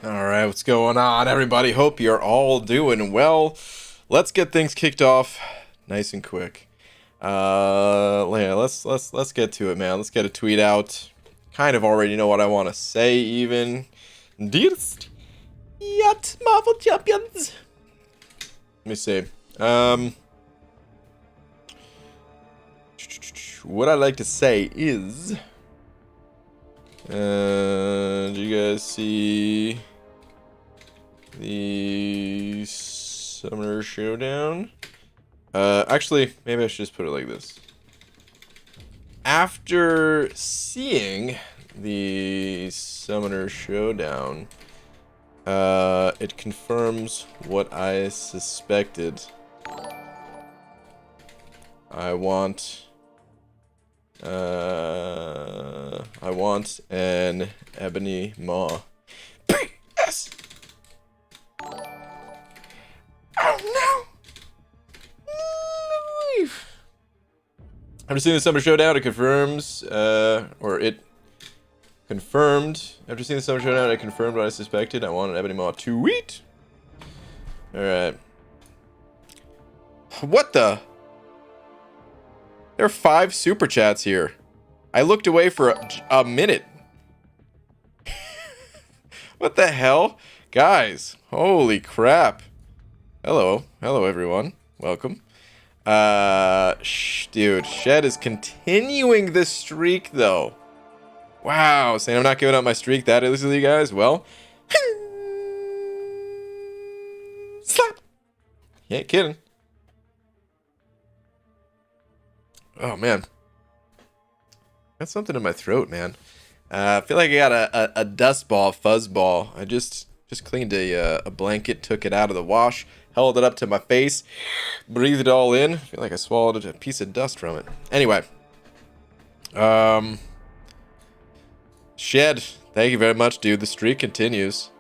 Alright, what's going on, everybody? Hope you're all doing well. Let's get things kicked off nice and quick. Yeah, let's get to it, man. Let's get a tweet out. Kind of already know what I want to say, even. Dearest Yacht Marvel Champions. Let me see. What I'd like to say is, do you guys see the Summoner Showdown? Actually, maybe I should just put it like this. After seeing the Summoner Showdown, it confirms what I suspected. I want an Ebony Maw. P.S. Oh no! After seeing the Summer Showdown, it confirms, it confirmed. After seeing the Summer Showdown, it confirmed what I suspected. I want an Ebony Maw to eat. Alright. What the? There are 5 super chats here. I looked away for a minute. What the hell? Guys, holy crap. Hello everyone. Welcome. Dude, Shed is continuing this streak though. Wow, saying I'm not giving up my streak that easily, guys. Well, slap. You ain't kidding. Oh man, got something in my throat, man. I feel like I got a dust ball, fuzz ball. I just cleaned a blanket, took it out of the wash, held it up to my face, breathed it all in. I feel like I swallowed a piece of dust from it. Anyway, Shed, thank you very much, dude. The streak continues.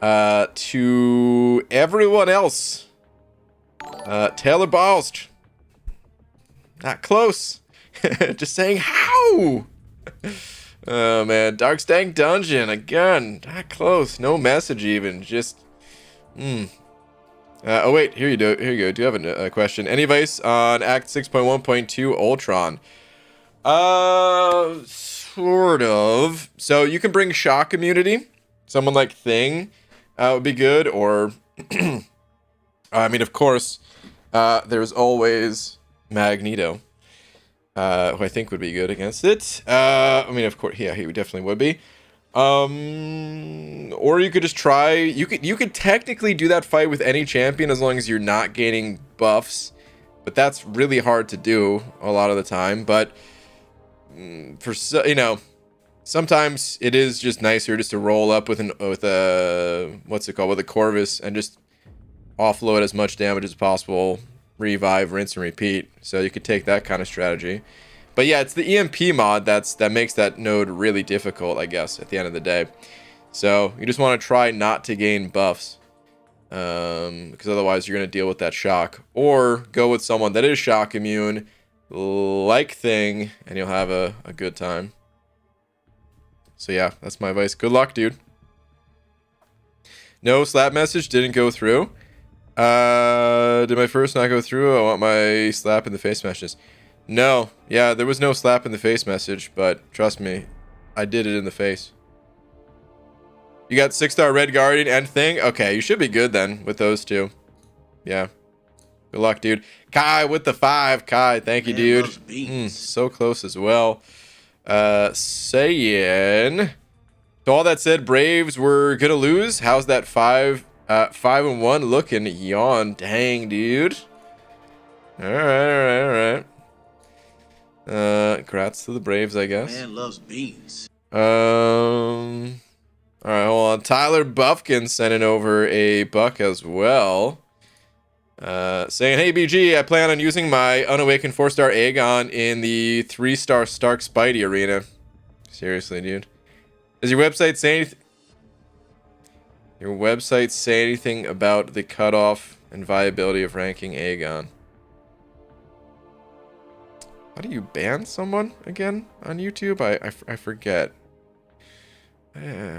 To everyone else, Taylor Balst. Not close. Just saying how. Oh man, Dark Stank Dungeon again. Not close. No message even. Just. Oh wait, here you go. Do you have a question? Any advice on Act 6.1.2 Ultron? Sort of. So you can bring shock immunity. Someone like Thing would be good. Or, I mean, of course, there's always Magneto, who I think would be good against it. I mean, of course, yeah, he definitely would be. Or you could just try. You could technically do that fight with any champion as long as you're not gaining buffs, but that's really hard to do a lot of the time. But sometimes it is just nicer just to roll up with a Corvus and just offload as much damage as possible. Revive, rinse, and repeat. So you could take that kind of strategy. But yeah, it's the EMP mod that makes that node really difficult, I guess, at the end of the day. So you just want to try not to gain buffs, because otherwise you're going to deal with that shock. Or go with someone that is shock immune, like Thing, and you'll have a good time. So yeah, that's my advice. Good luck, dude. No slap message didn't go through. Did my first not go through? I want my slap in the face messages. No. Yeah, there was no slap in the face message, but trust me, I did it in the face. You got 6-star Red Guardian and Thing? Okay, you should be good then with those two. Yeah. Good luck, dude. Kai with the 5. Kai, thank you, dude. So close as well. Saying. So all that said, Braves were gonna lose. How's that 5-1 looking? Yawn. Dang, dude. Alright. Congrats to the Braves, I guess. Man loves beans. Alright, hold on. Tyler Buffkin sending over a buck as well. Saying, hey BG, I plan on using my unawakened 4-star Aegon in the 3-star Stark Spidey arena. Seriously, dude. Does your website say anything about the cutoff and viability of ranking Aegon? How do you ban someone again on YouTube? I forget.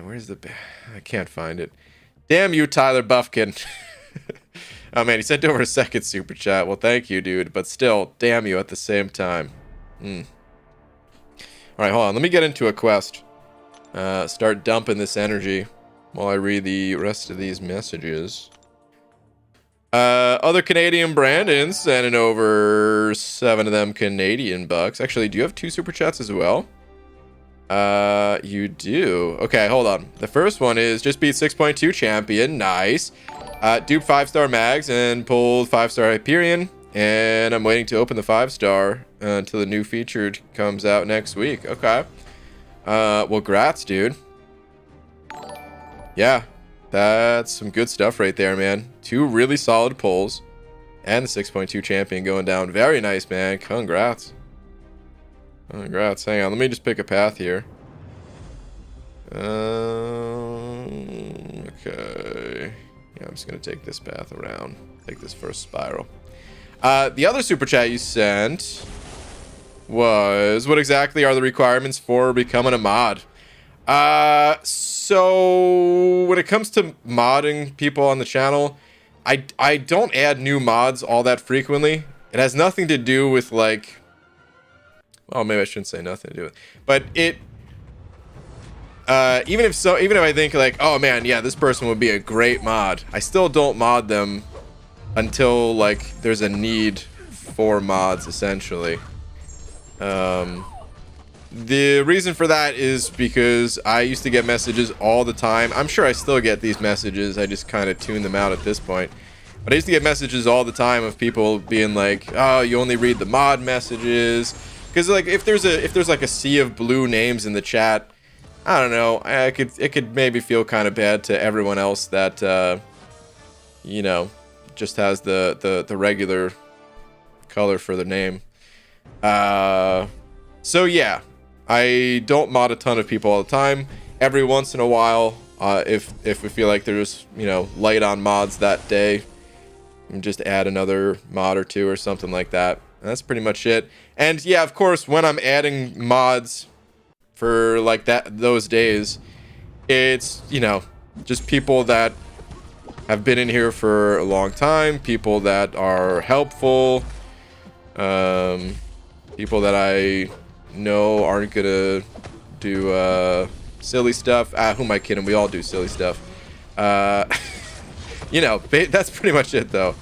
Where's the... I can't find it. Damn you, Tyler Buffkin. Oh, man, he sent over a second super chat. Well, thank you, dude. But still, damn you at the same time. All right, hold on. Let me get into a quest. Start dumping this energy while I read the rest of these messages. Other Canadian Brandon sending over 7 of them Canadian bucks. Actually, do you have 2 super chats as well? You do. Okay, hold on. The first one is just beat 6.2 champion. Nice. Dupe 5-star mags and pulled 5-star Hyperion. And I'm waiting to open the 5-star until the new feature comes out next week. Okay. Well, grats, dude. Yeah, that's some good stuff right there, man. 2 really solid pulls. And the 6.2 champion going down. Very nice, man. Congrats. Congrats. Hang on, let me just pick a path here. Okay. Yeah, I'm just going to take this path around. Take this first spiral. The other super chat you sent was, what exactly are the requirements for becoming a mod? So when it comes to modding people on the channel, I don't add new mods all that frequently. It has nothing to do with, like, well, maybe I shouldn't say nothing to do with it, but it, even if I think, like, oh man, yeah, this person would be a great mod, I still don't mod them until, like, there's a need for mods, essentially. The reason for that is because I used to get messages all the time. I'm sure I still get these messages. I just kind of tune them out at this point. But I used to get messages all the time of people being like, "Oh, you only read the mod messages." Because, like, if there's like a sea of blue names in the chat, I don't know. It could maybe feel kind of bad to everyone else that you know, just has the regular color for the name. So yeah, I don't mod a ton of people all the time. Every once in a while, if we feel like there's, you know, light on mods that day, just add another mod or 2 or something like that. And that's pretty much it. And yeah, of course, when I'm adding mods for, like, those days, it's, you know, just people that have been in here for a long time, people that are helpful, people that I know aren't gonna do silly stuff. Who am I kidding? We all do silly stuff. You know, that's pretty much it, though.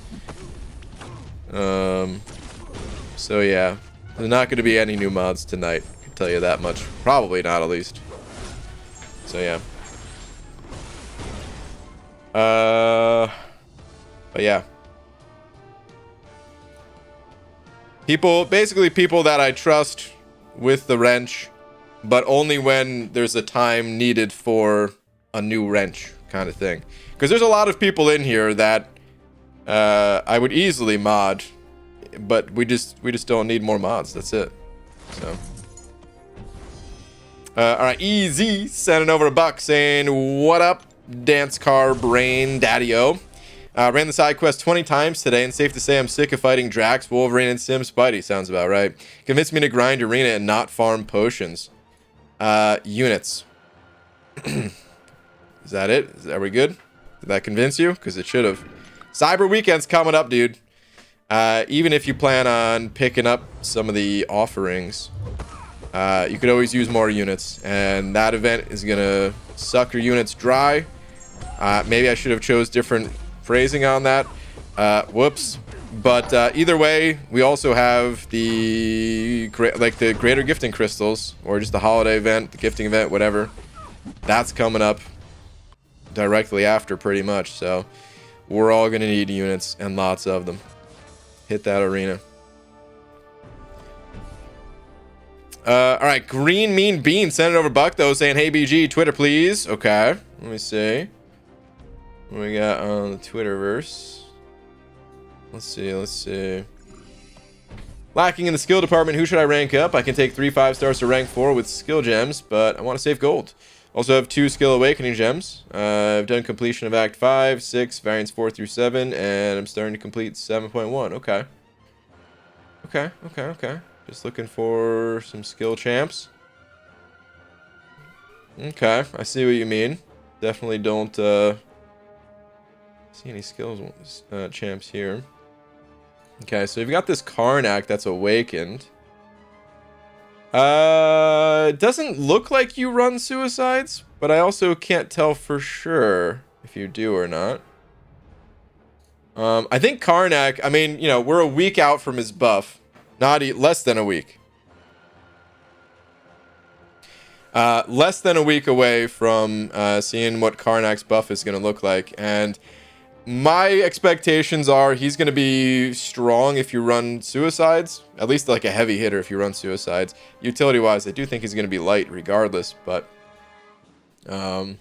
So yeah, there's not going to be any new mods tonight. I can tell you that much. Probably not, at least. So yeah. But yeah. Basically people that I trust with the wrench, but only when there's a time needed for a new wrench kind of thing. Because there's a lot of people in here that I would easily mod, but we just don't need more mods. That's it. So, all right, Easy sending over $1 saying, "What up, dance car brain daddy-o? Ran the side quest 20 times today, and safe to say I'm sick of fighting Drax, Wolverine, and Sim Spidey." Sounds about right. Convinced me to grind arena and not farm potions. Units. Is that it? Are we good? Did that convince you? Because it should have. Cyber Weekend's coming up, dude. Even if you plan on picking up some of the offerings, you could always use more units, and that event is gonna suck your units dry. Maybe I should have chose different phrasing on that. Whoops. But either way, we also have the greater gifting crystals, or just the holiday event, the gifting event, whatever. That's coming up directly after, pretty much. So we're all gonna need units, and lots of them. Hit that arena. All right, Green Mean Bean sent it over $1 though, saying, "Hey BG, Twitter please." Okay, let me see what we got on the Twitterverse. Let's see. Lacking in the skill department, who should I rank up? I can take 3 5-stars to rank 4 with skill gems, but I want to save gold. Also have 2 skill awakening gems. I've done completion of Act 5, 6, variants 4 through 7, and I'm starting to complete 7.1. Okay. Okay. Just looking for some skill champs. Okay, I see what you mean. Definitely don't see any skills champs here. Okay, so you've got this Karnak that's awakened. It doesn't look like you run suicides, but I also can't tell for sure if you do or not. I think Karnak, I mean, you know, we're a week out from his buff. Less than a week. Less than a week away from seeing what Karnak's buff is going to look like. And my expectations are he's going to be strong if you run suicides. At least like a heavy hitter if you run suicides. Utility-wise, I do think he's going to be light regardless. But I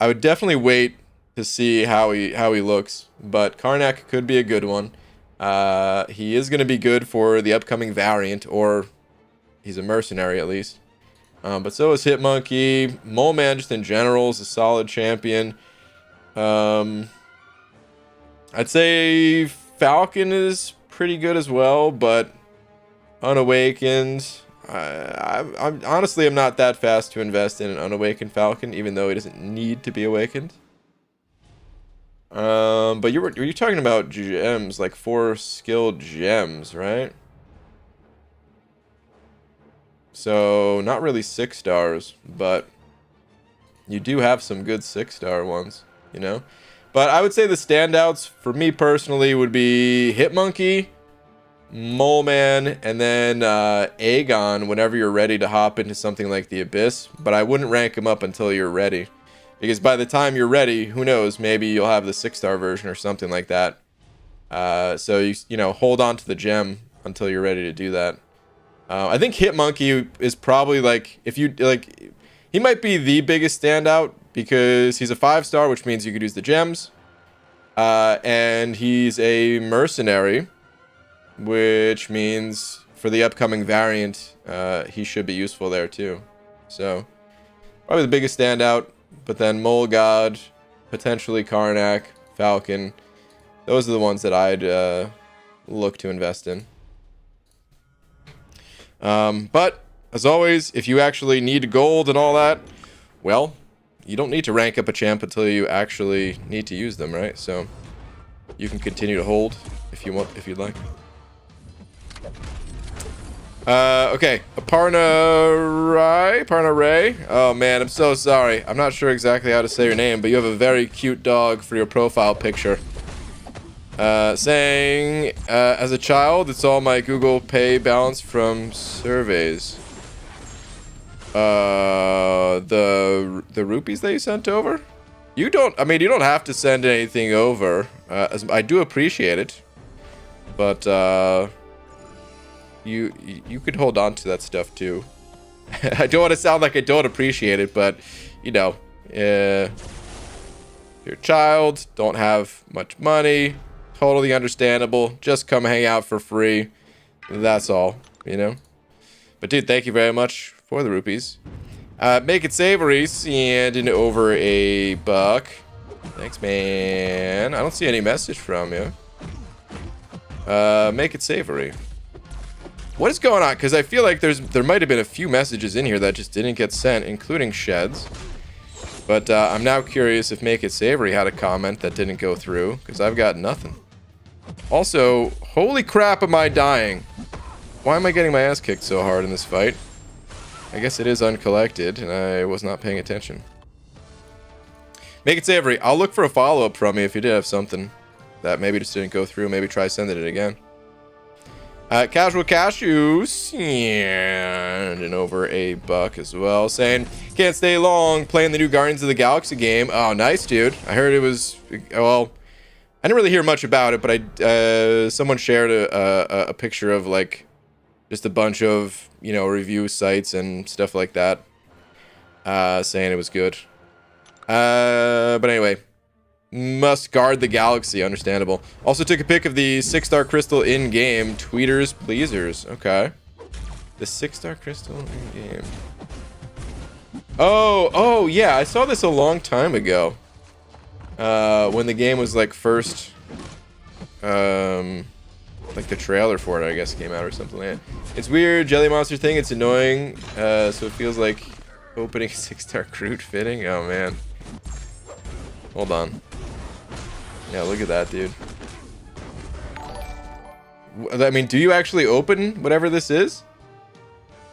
would definitely wait to see how he looks. But Karnak could be a good one. He is going to be good for the upcoming variant. Or he's a mercenary at least. But so is Hitmonkey. Mole Man just in general is a solid champion. I'd say Falcon is pretty good as well, but Unawakened. I'm honestly, I'm not that fast to invest in an Unawakened Falcon, even though he doesn't need to be awakened. But you're talking about gems, like 4 skilled gems, right? So not really 6 stars, but you do have some good 6-star ones, you know? But I would say the standouts for me personally would be Hitmonkey, Mole Man, and then Aegon whenever you're ready to hop into something like the Abyss. But I wouldn't rank him up until you're ready. Because by the time you're ready, who knows, maybe you'll have the 6-star version or something like that. So you know, hold on to the gem until you're ready to do that. I think Hitmonkey is probably like, if you like, he might be the biggest standout because he's a 5-star, which means you could use the gems. And he's a mercenary, which means for the upcoming variant, he should be useful there too. So probably the biggest standout, but then Mole God, potentially Karnak, Falcon. Those are the ones that I'd look to invest in. But as always, if you actually need gold and all that, well, you don't need to rank up a champ until you actually need to use them, right? So you can continue to hold if you want, if you'd like. Okay, Aparna Ray. Oh man, I'm so sorry. I'm not sure exactly how to say your name, but you have a very cute dog for your profile picture. Saying, as a child, it's all my Google Pay balance from surveys. The rupees that you sent over? You don't have to send anything over. I do appreciate it. But, you could hold on to that stuff too. I don't want to sound like I don't appreciate it, but, you know, you're a child, don't have much money. Totally understandable. Just come hang out for free. That's all, you know? But dude, thank you very much for the rupees. Make it savory, sending over $1. Thanks, man. I don't see any message from you. Make it savory. What is going on? Because I feel like there might have been a few messages in here that just didn't get sent, including Sheds. But I'm now curious if Make It Savory had a comment that didn't go through, because I've got nothing. Also, holy crap, am I dying? Why am I getting my ass kicked so hard in this fight? I guess it is uncollected, and I was not paying attention. Make It Savory. I'll look for a follow-up from you if you did have something that maybe just didn't go through. Maybe try sending it again. Casual Cashew sending over $1 as well, saying can't stay long playing the new Guardians of the Galaxy game. Oh, nice, dude. I heard it was, well, I didn't really hear much about it, but someone shared a picture of like just a bunch of, you know, review sites and stuff like that, saying it was good. But anyway, must guard the galaxy, understandable. Also took a pic of the 6-star crystal in game. Tweeters, pleasers. Okay, the 6-star crystal in game. Oh yeah, I saw this a long time ago. When the game was like first, like the trailer for it, I guess, came out or something like that. It's weird, Jelly Monster thing. It's annoying. So it feels like Opening 6-star crude fitting? Oh, man. Hold on. Yeah, look at that, dude. I mean, do you actually open whatever this is?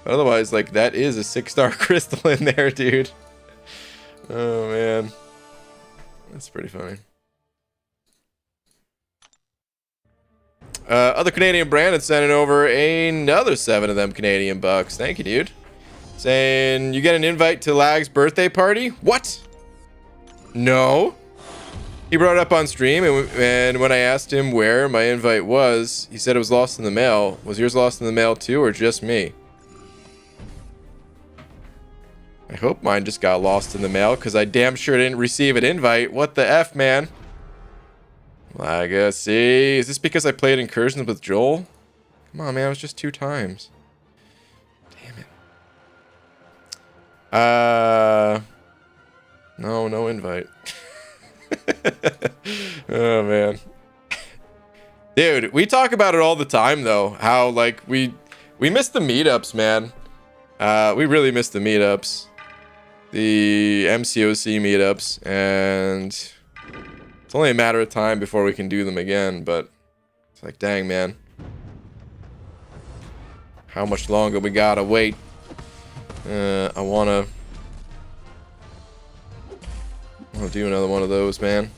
Otherwise, like, that is a 6-star crystal in there, dude. Oh, man. That's pretty funny. Other Canadian brand is sending over another 7 of them Canadian bucks. Thank you, dude. Saying, you get an invite to Lag's birthday party? What? No. He brought it up on stream, and when I asked him where my invite was, he said it was lost in the mail. Was yours lost in the mail too, or just me? I hope mine just got lost in the mail, because I damn sure didn't receive an invite. What the F, man? Legacy. Is this because I played Incursions with Joel? Come on, man. It was just 2 times. Damn it. No invite. Oh, man. Dude, we talk about it all the time, though. How, like, we miss the meetups, man. We really miss the meetups. The MCOC meetups, and it's only a matter of time before we can do them again, but it's like, dang, man. How much longer we gotta wait? I wanna do another one of those, man.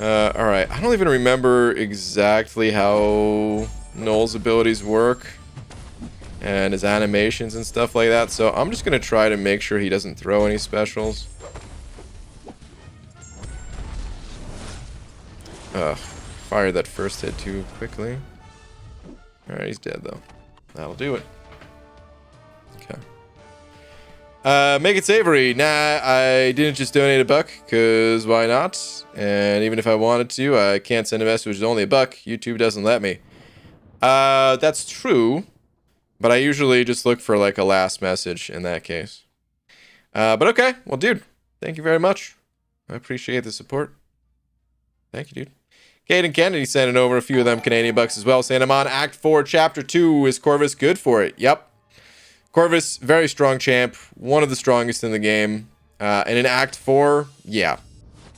Alright, I don't even remember exactly how Noel's abilities work and his animations and stuff like that, so I'm just gonna try to make sure he doesn't throw any specials. Fired that first hit too quickly. Alright, he's dead though. That'll do it. Okay. Make it savory. Nah, I didn't just donate $1, cause why not? And even if I wanted to, I can't send a message with only $1. YouTube doesn't let me. That's true. But I usually just look for like a last message in that case. But okay. Well, dude, thank you very much. I appreciate the support. Thank you, dude. Caden Kennedy sending over a few of them Canadian bucks as well, saying I'm on Act 4, Chapter 2. Is Corvus good for it? Yep. Corvus, very strong champ. One of the strongest in the game. And in Act 4, yeah.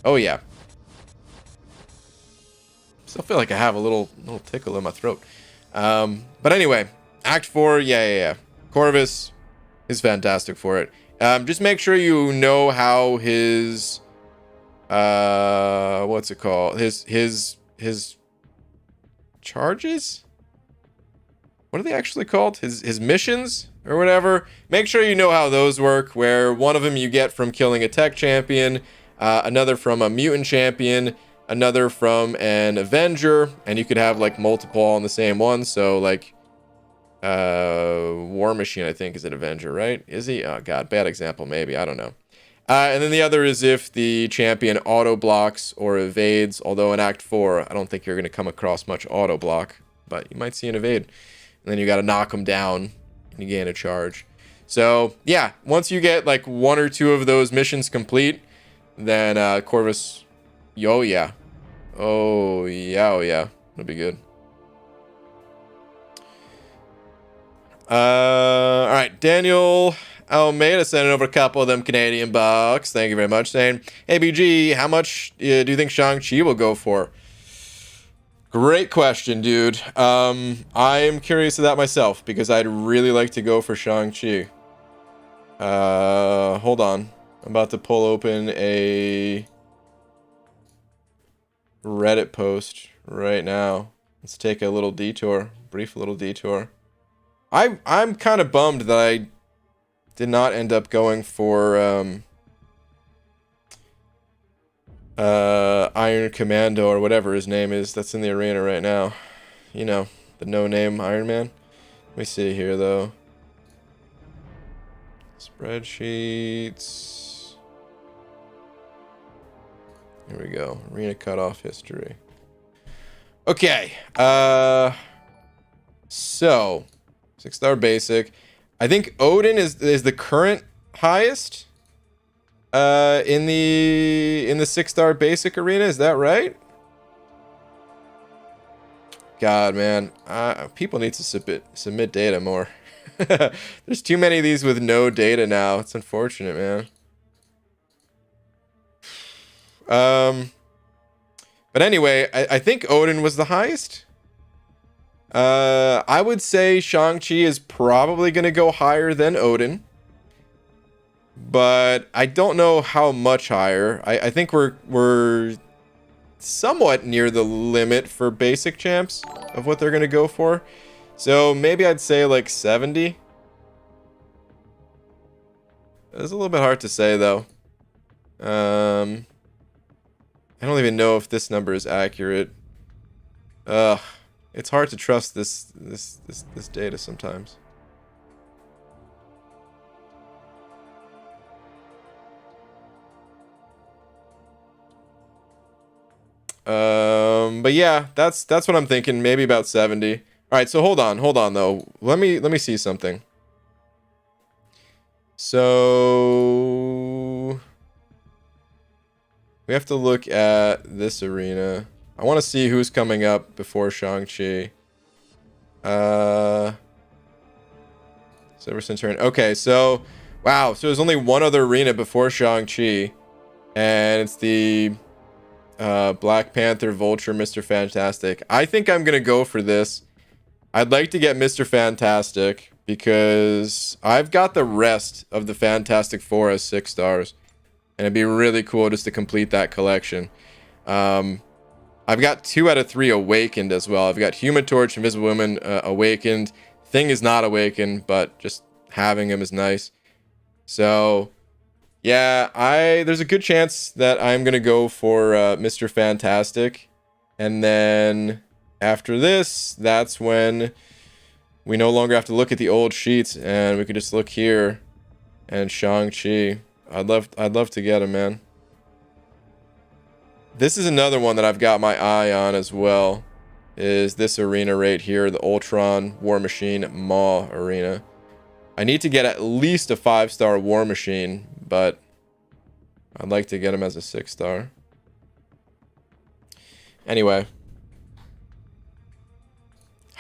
Oh, yeah. Still feel like I have a little tickle in my throat. But anyway. Act 4, yeah. Corvus is fantastic for it. Just make sure you know how his what's it called? His charges? What are they actually called? His missions or whatever. Make sure you know how those work, where one of them you get from killing a tech champion, another from a mutant champion, another from an Avenger, and you could have like multiple on the same one, so like War Machine, I think, is an Avenger, right? Is he? Oh, God, bad example, maybe. I don't know. And then the other is if the champion auto blocks or evades, although in Act 4, I don't think you're going to come across much auto block, but you might see an evade. And then you got to knock him down, and you gain a charge. So, yeah, once you get like 1 or 2 of those missions complete, then Corvus, oh yeah. It'll be good. All right, Daniel Almeida sending over a couple of them Canadian bucks. Thank you very much. Saying, hey BG, how much do you think Shang-Chi will go for? Great question, dude. I'm curious of that myself because I'd really like to go for Shang-Chi. Hold on. I'm about to pull open a Reddit post right now. Let's take a little detour, brief little detour. I'm kind of bummed that I did not end up going for Iron Commando or whatever his name is that's in the arena right now. You know, the no-name Iron Man. Let me see here though. Spreadsheets. Here we go. Arena cutoff history. Okay. So 6-star basic. I think Odin is the current highest in the 6-star basic arena. Is that right? God, man, people need to submit data more. There's too many of these with no data now. It's unfortunate, man. But anyway, I think Odin was the highest. I would say Shang-Chi is probably going to go higher than Odin. But I don't know how much higher. I think we're somewhat near the limit for basic champs of what they're going to go for. So maybe I'd say like 70. It's a little bit hard to say though. I don't even know if this number is accurate. It's hard to trust this data sometimes. But yeah, that's what I'm thinking. Maybe about 70. All right, so hold on though. Let me see something. So we have to look at this arena. I want to see who's coming up before Shang-Chi. Silver Centurion. Okay, so wow, so there's only one other arena before Shang-Chi, and it's the Black Panther, Vulture, Mr. Fantastic. I think I'm gonna go for this. I'd like to get Mr. Fantastic because I've got the rest of the Fantastic Four as 6 stars, and it'd be really cool just to complete that collection. I've got 2 out of 3 awakened as well. I've got Human Torch, Invisible Woman awakened. Thing is not awakened, but just having him is nice. So yeah, there's a good chance that I'm gonna go for Mr. Fantastic, and then after this, that's when we no longer have to look at the old sheets, and we can just look here. And Shang-Chi, I'd love to get him, man. This is another one that I've got my eye on as well. Is this arena right here, the Ultron War Machine Maw arena. I need to get at least a 5-star War Machine, but I'd like to get him as a 6-star. Anyway,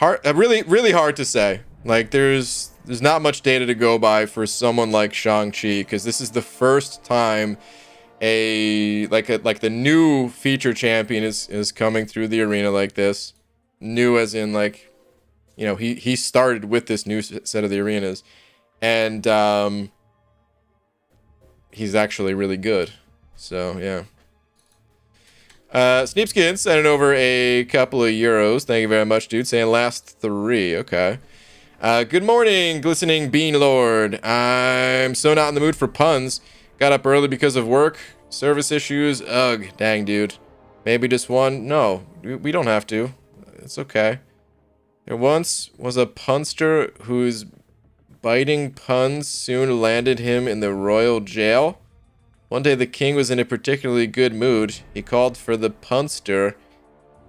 really hard to say. Like there's not much data to go by for someone like Shang-Chi, because this is the first time like the new feature champion is coming through the arena like this. New as in, like, you know, he started with this new set of the arenas, and he's actually really good. So yeah. Sneepskin sending over a couple of euros. Thank you very much, dude. Saying last 3. Okay. Good morning, glistening bean lord. I'm so not in the mood for puns. Got up early because of work, service issues. Ugh, dang, dude. Maybe just one? No, we don't have to. It's okay. There once was a punster whose biting puns soon landed him in the royal jail. One day the king was in a particularly good mood. He called for the punster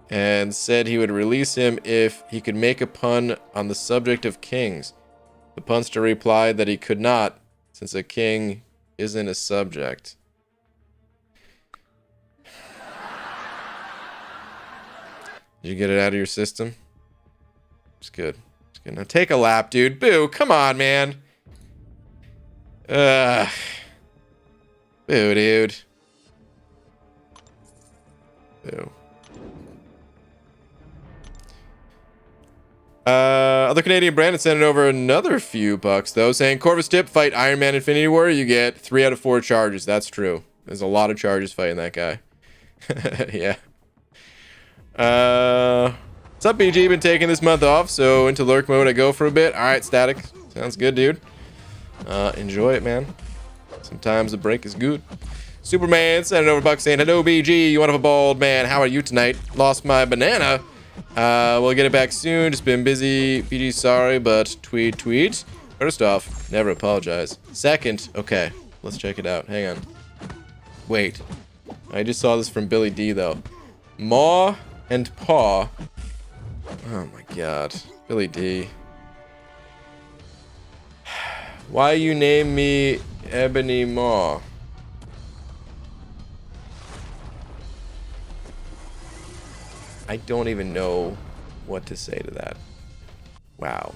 and said he would release him if he could make a pun on the subject of kings. The punster replied that he could not, since a king isn't a subject. Did you get it out of your system? It's good. It's good. Now take a lap, dude. Boo, come on, man. Boo, dude. Boo. Other Canadian brand is sending over another few bucks, though, saying Corvus tip, fight Iron Man Infinity War, you get 3 out of 4 charges. That's true. There's a lot of charges fighting that guy. Yeah. What's up, BG? Been taking this month off, so into lurk mode I go for a bit. Alright, Static. Sounds good, dude. Enjoy it, man. Sometimes a break is good. Superman sending over bucks saying, hello, BG. You want to have a bald man? How are you tonight? Lost my banana. We'll get it back soon. Just been busy. BG, sorry, but tweet. First off, never apologize. Second, okay, let's check it out. Hang on. Wait. I just saw this from Billy D, though. Maw and paw. Oh my god. Billy D. Why you name me Ebony Maw? I don't even know what to say to that. Wow.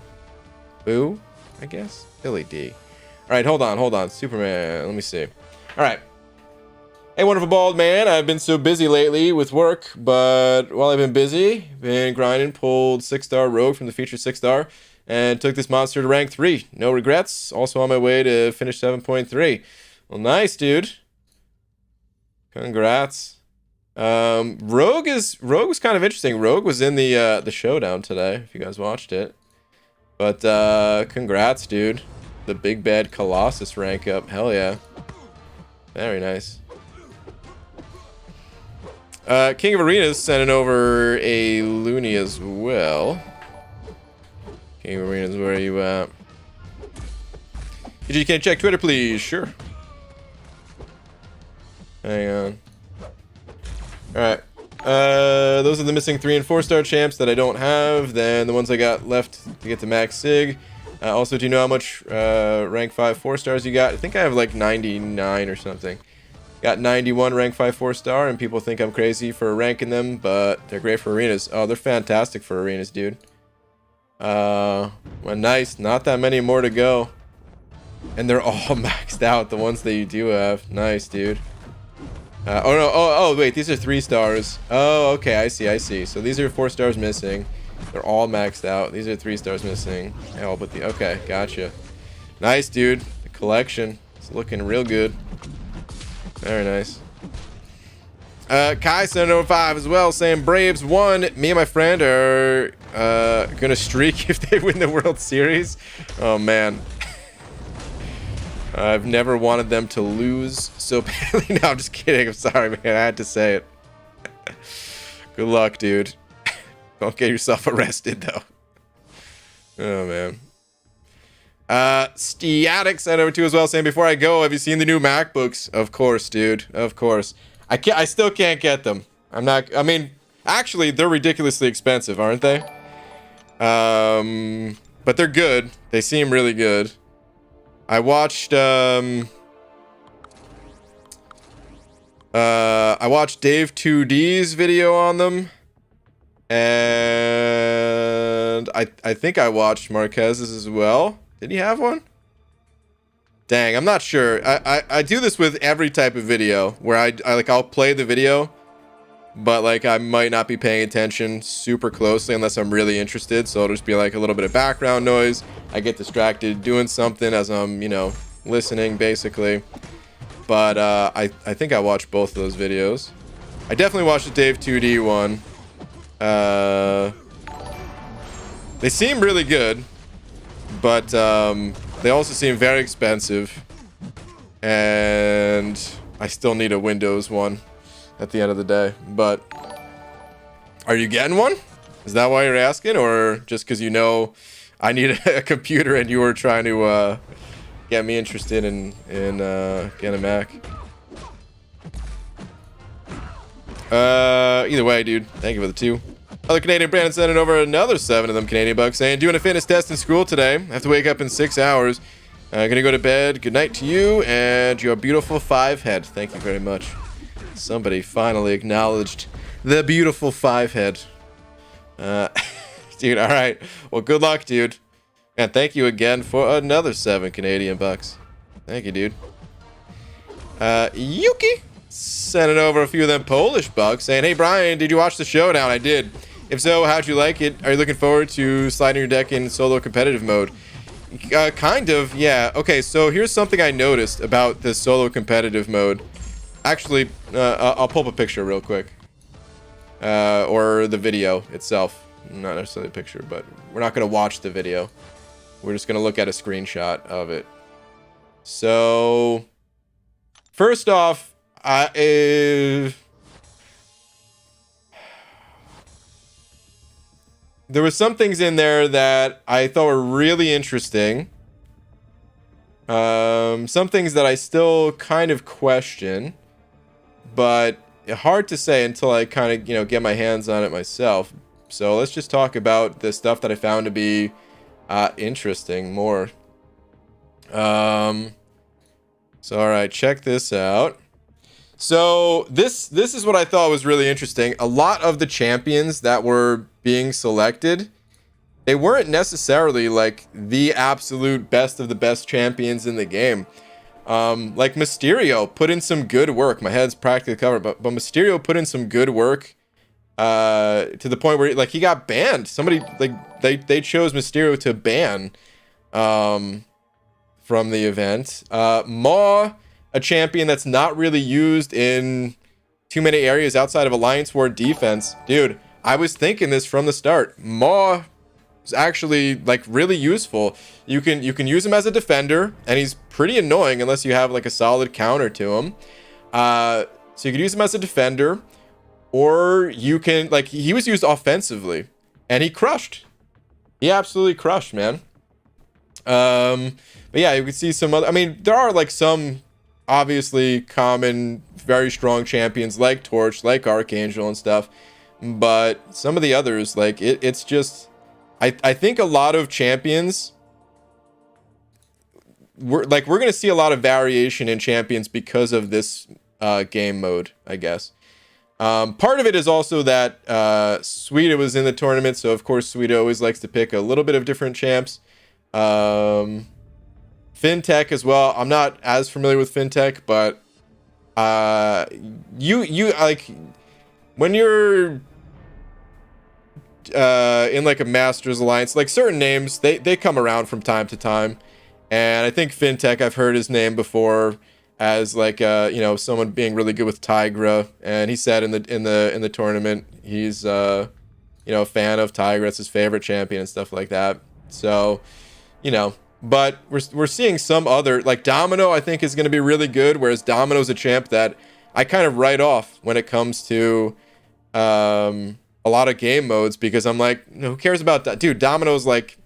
Boo? I guess. Billy D. All right, hold on. Superman, let me see. All right. Hey, wonderful bald man. I've been so busy lately with work, but while I've been busy, been grinding, pulled 6-star rogue from the featured 6-star, and took this monster to rank 3. No regrets. Also on my way to finish 7.3. Well, nice, dude. Congrats. Rogue was kind of interesting. Rogue was in the showdown today, if you guys watched it. But congrats, dude. The big bad Colossus rank up. Hell yeah. Very nice. King of Arenas sending over a loony as well. King of Arenas, where are you at? You can check Twitter, please. Sure. Hang on. Alright. Those are the missing 3 and 4-star champs that I don't have. Then the ones I got left to get to max sig. Also, do you know how much rank 5 4-stars you got? I think I have like 99 or something. Got 91 rank 5 4-star, and people think I'm crazy for ranking them, but they're great for arenas. Oh, they're fantastic for arenas, dude. Well, nice. Not that many more to go. And they're all maxed out, the ones that you do have. Nice, dude. Oh, no. Oh, wait. These are 3 stars. Oh, okay. I see. So these are 4 stars missing. They're all maxed out. These are 3 stars missing. Hell, but the... Okay, gotcha. Nice, dude. The collection. It's looking real good. Very nice. Kai 705 as well, saying Braves won. Me and my friend are gonna streak if they win the World Series. Oh man, I've never wanted them to lose so badly. No, I'm just kidding. I'm sorry, man. I had to say it. Good luck, dude. Don't get yourself arrested though. Oh man. Stiatic sent over to as well, saying before I go, have you seen the new MacBooks? Of course, dude. Of course. I still can't get them. I mean, actually, they're ridiculously expensive, aren't they? But they're good. They seem really good. I watched Dave 2D's video on them. And I think I watched Marquez's as well. Did he have one? Dang, I'm not sure. I do this with every type of video where I'll play the video, but like I might not be paying attention super closely unless I'm really interested. So it'll just be like a little bit of background noise. I get distracted doing something as I'm, listening basically. But I think I watched both of those videos. I definitely watched the Dave 2D one. They seem really good. But they also seem very expensive, and I still need a Windows one at the end of the day. But are you getting one? Is that why you're asking, or just because I need a computer and you were trying to get me interested in getting a Mac? Either way, dude. Thank you for the 2. Other Canadian Brandon sending over another 7 of them Canadian bucks, saying, doing a fitness test in school today. I have to wake up in 6 hours. Gonna go to bed. Good night to you and your beautiful 5 head. Thank you very much. Somebody acknowledged the beautiful 5 head. Dude, all right. Well, good luck, dude. And thank you again for another 7 Canadian bucks. Thank you, dude. Yuki sending over a few of them Polish bucks, saying, hey, Brian, did you watch the showdown? I did. If so, how'd you like it? Are you looking forward to sliding your deck in solo competitive mode? Kind of, yeah. Okay, so here's something I noticed about the solo competitive mode. Actually, I'll pull up a picture real quick. Or the video itself. Not necessarily a picture, but we're not going to watch the video. We're just going to look at a screenshot of it. So, first off, there were some things in there that I thought were really interesting. Some things that I still kind of question, but hard to say until I kind of, get my hands on it myself. So let's just talk about the stuff that I found to be interesting more. So all right, check this out. So this is what I thought was really interesting. A lot of the champions that were being selected, they weren't necessarily like the absolute best of the best champions in the game. Like Mysterio put in some good work. My head's practically covered, but Mysterio put in some good work to the point where like he got banned. Somebody like they chose Mysterio to ban from the event. Maw, a champion that's not really used in too many areas outside of Alliance War defense. Dude, I was thinking this from the start. Maw is actually like really useful. You can use him as a defender, and he's pretty annoying unless you have like a solid counter to him. So you can use him as a defender, or you can like he was used offensively, and he crushed. He absolutely crushed, man. But yeah, you can see some other. I mean, there are like some obviously common, very strong champions like Torch, like Archangel and stuff. But some of the others, like it's just. I think a lot of champions, we're gonna see a lot of variation in champions because of this game mode, I guess. Part of it is also that Suida was in the tournament, so of course Suida always likes to pick a little bit of different champs. Fintech as well. I'm not as familiar with Fintech, but you like when you're in like a Masters Alliance, like certain names they come around from time to time, and I think Fintech, I've heard his name before as like you know, someone being really good with Tigra, and he said in the tournament he's you know, a fan of Tigra. It's his favorite champion and stuff like that. So you know, but we're seeing some other like Domino I think is going to be really good, whereas Domino's a champ that I kind of write off when it comes to a lot of game modes, because I'm like, who cares about that? Dude, Domino's like,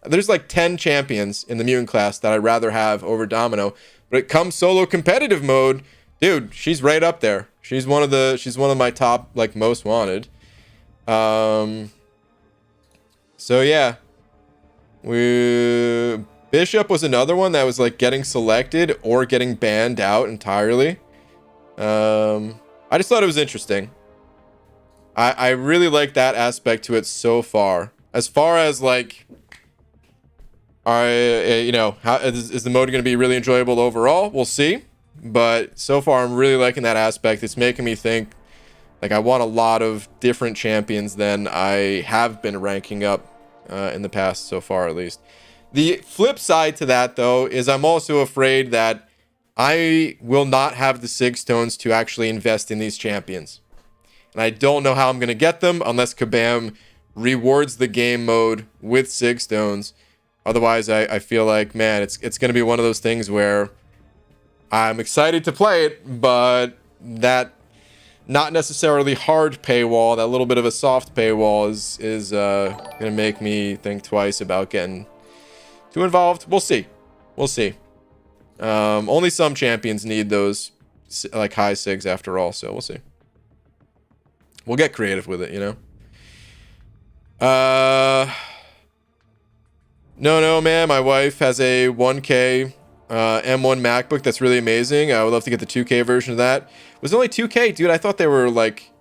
there's like 10 champions in the mutant class that I'd rather have over Domino. But it comes solo competitive mode, dude, she's right up there. She's one of my top like most wanted. So yeah. Bishop was another one that was like getting selected or getting banned out entirely. I just thought it was interesting. I really like that aspect to it so far. As far as like, you know, how is the mode going to be really enjoyable overall? We'll see. But so far, I'm really liking that aspect. It's making me think like I want a lot of different champions than I have been ranking up in the past so far, at least. The flip side to that, though, is I'm also afraid that I will not have the Sig Stones to actually invest in these champions. And I don't know how I'm going to get them unless Kabam rewards the game mode with Sig Stones. Otherwise, I feel like, man, it's going to be one of those things where I'm excited to play it, but that not necessarily hard paywall, that little bit of a soft paywall is going to make me think twice about getting too involved. We'll see. We'll see. Only some champions need those like high SIGs after all, so we'll see. We'll get creative with it, you know? No, man. My wife has a 1K M1 MacBook that's really amazing. I would love to get the 2K version of that. Was it only 2K? Dude, I thought they were like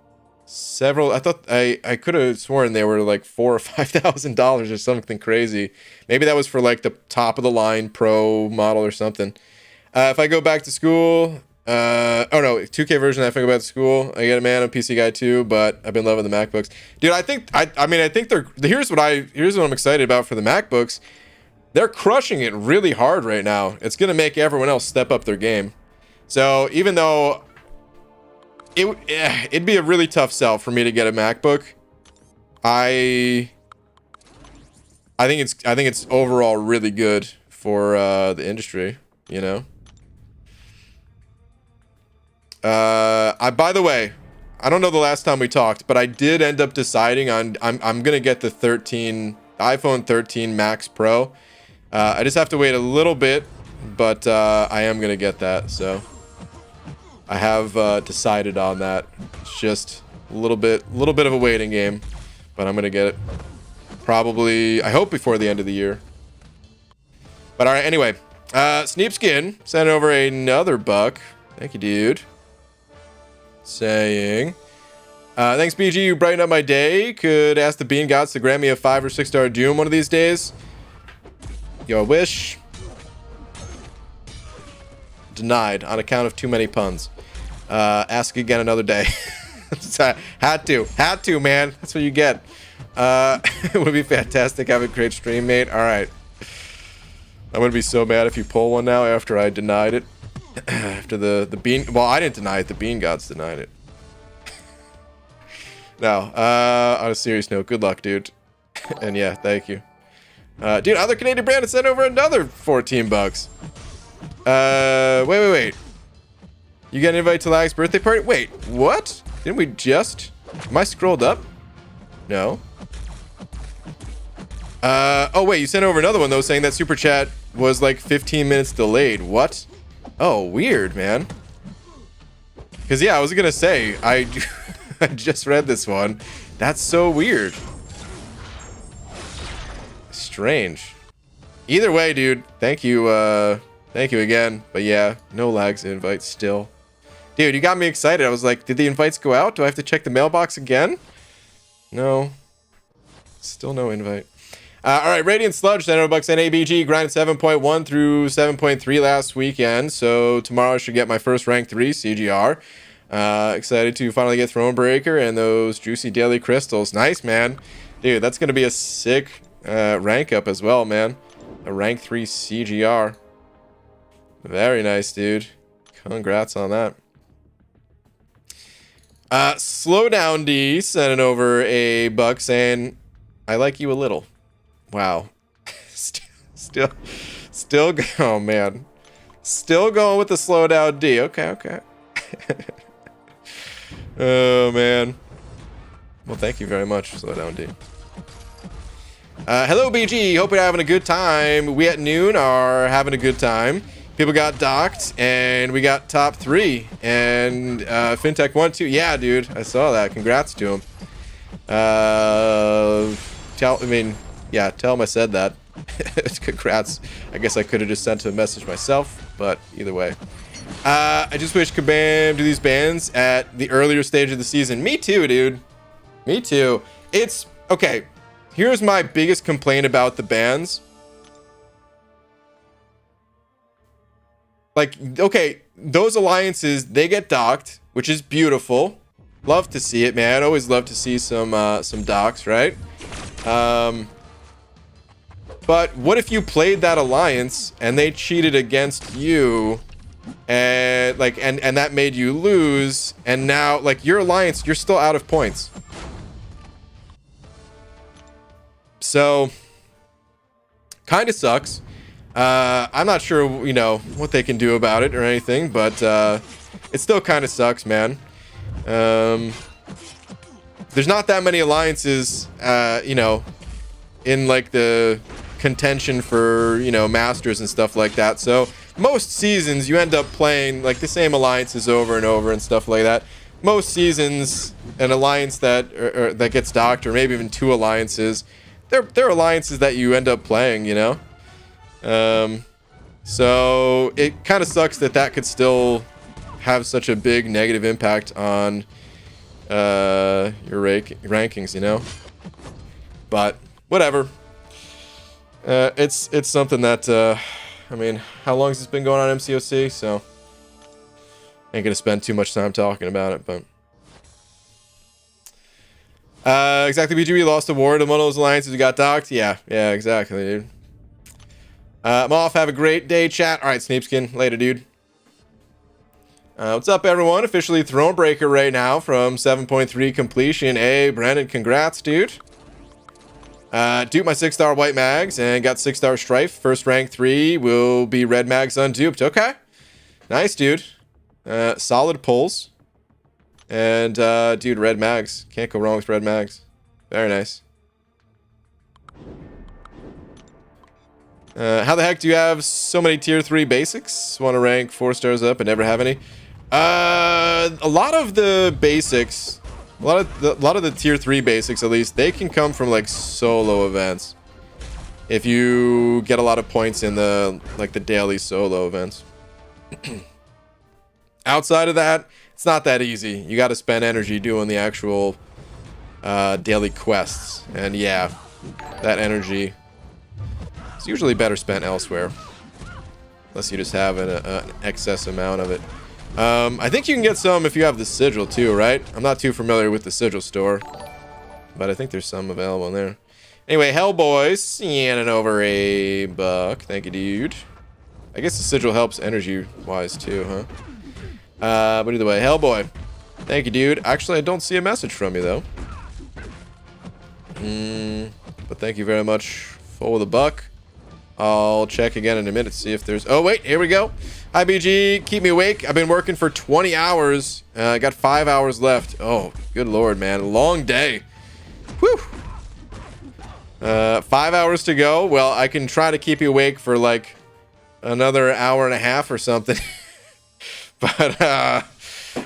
several. I thought I could have sworn they were like $4,000 or $5,000 or something crazy. Maybe that was for like the top of the line Pro model or something. If I go back to school... oh no, 2K version. If I go back to school, I get a man, I'm a PC guy too, but I've been loving the MacBooks, dude. I think they're here's what I'm excited about for the MacBooks. They're crushing it really hard right now. It's gonna make everyone else step up their game. So even though it'd be a really tough sell for me to get a MacBook, I think it's overall really good for the industry, you know. By the way, I don't know the last time we talked, but I did end up deciding on I'm gonna get the iPhone 13 Max Pro. I just have to wait a little bit, but I am gonna get that. So I have decided on that. It's just a little bit of a waiting game, but I'm gonna get it probably. I hope before the end of the year. But all right, anyway, Sneapskin sent over another buck. Thank you, dude. Saying Thanks, BG. You brightened up my day. Could ask the Bean Gods to grant me a 5 or 6 star Doom one of these days. Your wish. Denied on account of too many puns. Ask again another day. Had to, man. That's what you get. It would be fantastic. Have a great stream, mate. All right. I'm gonna be so mad if you pull one now after I denied it. After the Bean. Well, I didn't deny it. The Bean Gods denied it. No. On a serious note, good luck, dude. And yeah, thank you. Dude, other Canadian brand sent over another 14 bucks. Wait. You get an invite to Lag's birthday party? Wait, what? Didn't we just... Am I scrolled up? No. Oh wait, you sent over another one though saying that super chat was like 15 minutes delayed. What? Oh, weird, man. Because yeah, I was gonna say, I just read this one. That's so weird. Strange. Either way, dude, thank you again. But yeah, no Lags invite still. Dude, you got me excited. I was like, did the invites go out? Do I have to check the mailbox again? No. Still no invite. All right, Radiant Sludge, $10 NABG, grinded 7.1 through 7.3 last weekend. So tomorrow I should get my first rank 3 CGR. Excited to finally get Thronebreaker and those juicy daily crystals. Nice, man. Dude, that's going to be a sick rank up as well, man. A rank 3 CGR. Very nice, dude. Congrats on that. Slow down D sending over a buck saying, I like you a little. Wow. still, oh man. Still going with the slow down D. Okay. Oh man. Well, thank you very much, slow down D. Hello, BG. Hope you're having a good time. We at noon are having a good time. People got docked, and we got top 3. And FinTech 1, 2. Yeah, dude. I saw that. Congrats to him. Tell him I said that. Congrats. I guess I could have just sent a message myself, but either way. I just wish Kabam do these bans at the earlier stage of the season. Me too, dude. Me too. It's... Okay. Here's my biggest complaint about the bans. Like, okay, those alliances, they get docked, which is beautiful. Love to see it, man. Always love to see some docks, right? But what if you played that alliance and they cheated against you, and and that made you lose, and now like your alliance, you're still out of points. So kind of sucks. I'm not sure, you know, what they can do about it or anything, but it still kind of sucks, man. There's not that many alliances, you know, in like the contention for, you know, masters and stuff like that. So most seasons you end up playing like the same alliances over and over and stuff like that. Most seasons, an alliance that that gets docked, or maybe even 2 alliances, they're alliances that you end up playing, you know. So it kind of sucks that could still have such a big negative impact on your rankings, you know. But whatever. It's something that I mean, how long has this been going on MCOC? So ain't gonna spend too much time talking about it, but exactly. BGB lost a war to one of those alliances who got docked. Yeah, exactly, dude. I'm off. Have a great day, chat. All right, Snapeskin. Later, dude. What's up, everyone? Officially Thronebreaker right now from 7.3 completion. Hey, Brandon, congrats, dude. Duped my 6-star white mags and got 6-star strife. First rank 3 will be red mags unduped. Okay. Nice, dude. Solid pulls. And, dude, red mags. Can't go wrong with red mags. Very nice. How the heck do you have so many tier 3 basics? Want to rank 4 stars up and never have any? A lot of the basics, a lot of the tier 3 basics, at least, they can come from like solo events. If you get a lot of points in the daily solo events. Outside of that, it's not that easy. You got to spend energy doing the actual daily quests. And yeah, that energy is usually better spent elsewhere. Unless you just have an excess amount of it. I think you can get some if you have the sigil too, right? I'm not too familiar with the sigil store. But I think there's some available in there. Anyway, Hellboy, scanning over a buck. Thank you, dude. I guess the sigil helps energy-wise too, huh? But either way, Hellboy. Thank you, dude. Actually, I don't see a message from you, though. But thank you very much for the buck. I'll check again in a minute to see if there's... Oh, wait. Here we go. Hi, BG. Keep me awake. I've been working for 20 hours. I got 5 hours left. Oh, good lord, man. Long day. Whew. 5 hours to go. Well, I can try to keep you awake for, like, another hour and a half or something. But,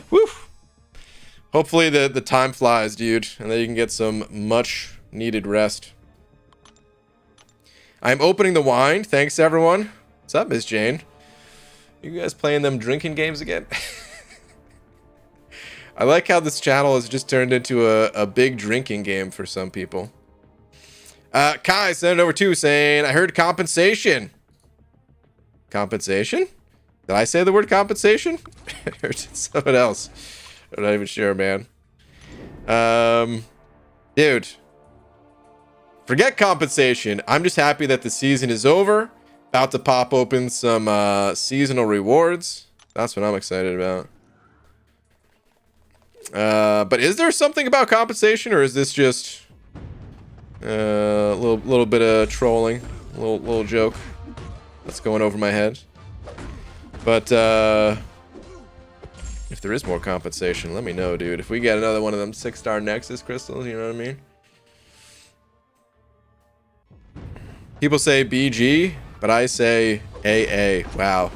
whew. Hopefully the time flies, dude, and then you can get some much needed rest. I'm opening the wine. Thanks, everyone. What's up, Miss Jane? You guys playing them drinking games again? I like how this channel has just turned into a big drinking game for some people. Kai sent it over too, saying, I heard compensation. Compensation? Did I say the word compensation? Or something else? I'm not even sure, man. Dude. Forget compensation. I'm just happy that the season is over. About to pop open some seasonal rewards. That's what I'm excited about. But is there something about compensation, or is this just a little bit of trolling, little joke that's going over my head? But if there is more compensation, let me know, dude. If we get another one of them 6-star Nexus crystals, you know what I mean? People say BG, but I say AA. Wow.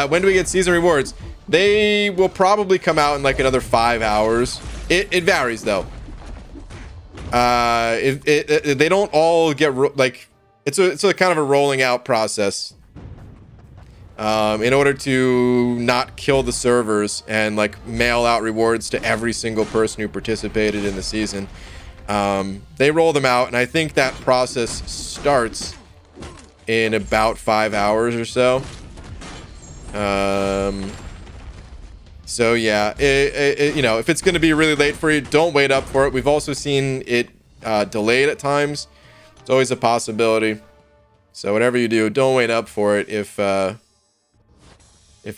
When do we get season rewards? They will probably come out in like another 5 hours. It varies though. They don't all get like it's a kind of a rolling out process. In order to not kill the servers and like mail out rewards to every single person who participated in the season. They roll them out, and I think that process starts in about 5 hours or so. So yeah, you know, if it's going to be really late for you, don't wait up for it. We've also seen it delayed at times. It's always a possibility. So whatever you do, don't wait up for it if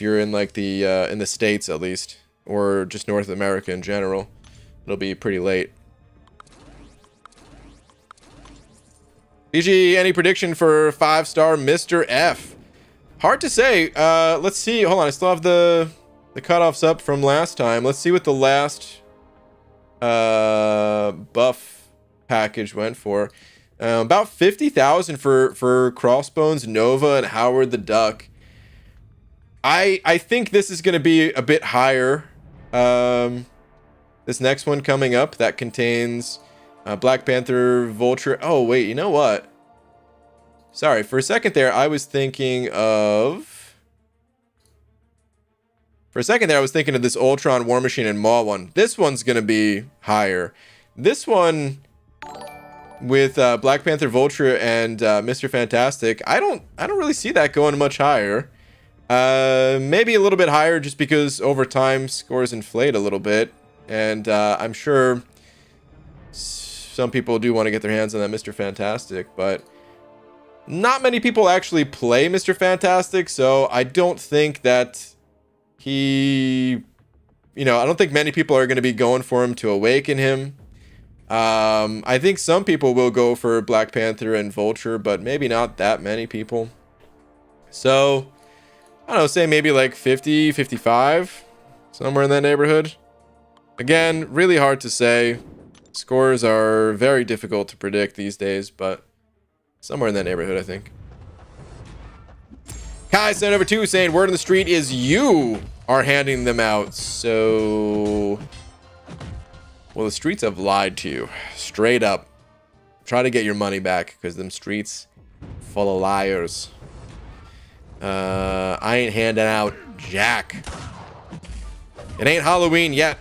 you're in like in the States at least, or just North America in general. It'll be pretty late. BG, any prediction for 5-star Mr. F? Hard to say. Let's see. Hold on. I still have the cutoffs up from last time. Let's see what the last buff package went for. About 50,000 for Crossbones, Nova, and Howard the Duck. I think this is going to be a bit higher. This next one coming up that contains Black Panther, Vulture. Oh, wait, you know what? Sorry, for a second there, I was thinking of... For a second there, I was thinking of this Ultron, War Machine, and Maw one. This one's going to be higher. This one, with Black Panther, Vulture, and Mr. Fantastic, I don't really see that going much higher. Maybe a little bit higher just because over time scores inflate a little bit. And I'm sure some people do want to get their hands on that Mr. Fantastic, but not many people actually play Mr. Fantastic, so I don't think that he... You know, I don't think many people are going to be going for him to awaken him. I think some people will go for Black Panther and Vulture, but maybe not that many people. So, I don't know, say maybe like 50, 55, somewhere in that neighborhood. Again, really hard to say. Scores are very difficult to predict these days, but somewhere in that neighborhood, I think. Kai sent over 2 saying, word on the street is you are handing them out. So, well, the streets have lied to you. Straight up. Try to get your money back, because them streets full of liars. I ain't handing out jack. It ain't Halloween yet.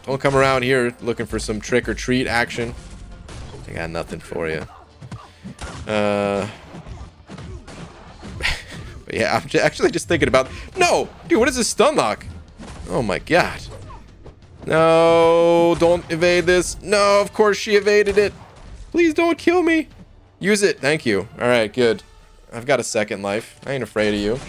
Don't come around here looking for some trick or treat action. I got nothing for you. But yeah, I'm actually just thinking about... No! Dude, what is this stun lock? Oh my god. No, don't evade this. No, of course she evaded it. Please don't kill me. Use it. Thank you. Alright, good. I've got a second life. I ain't afraid of you.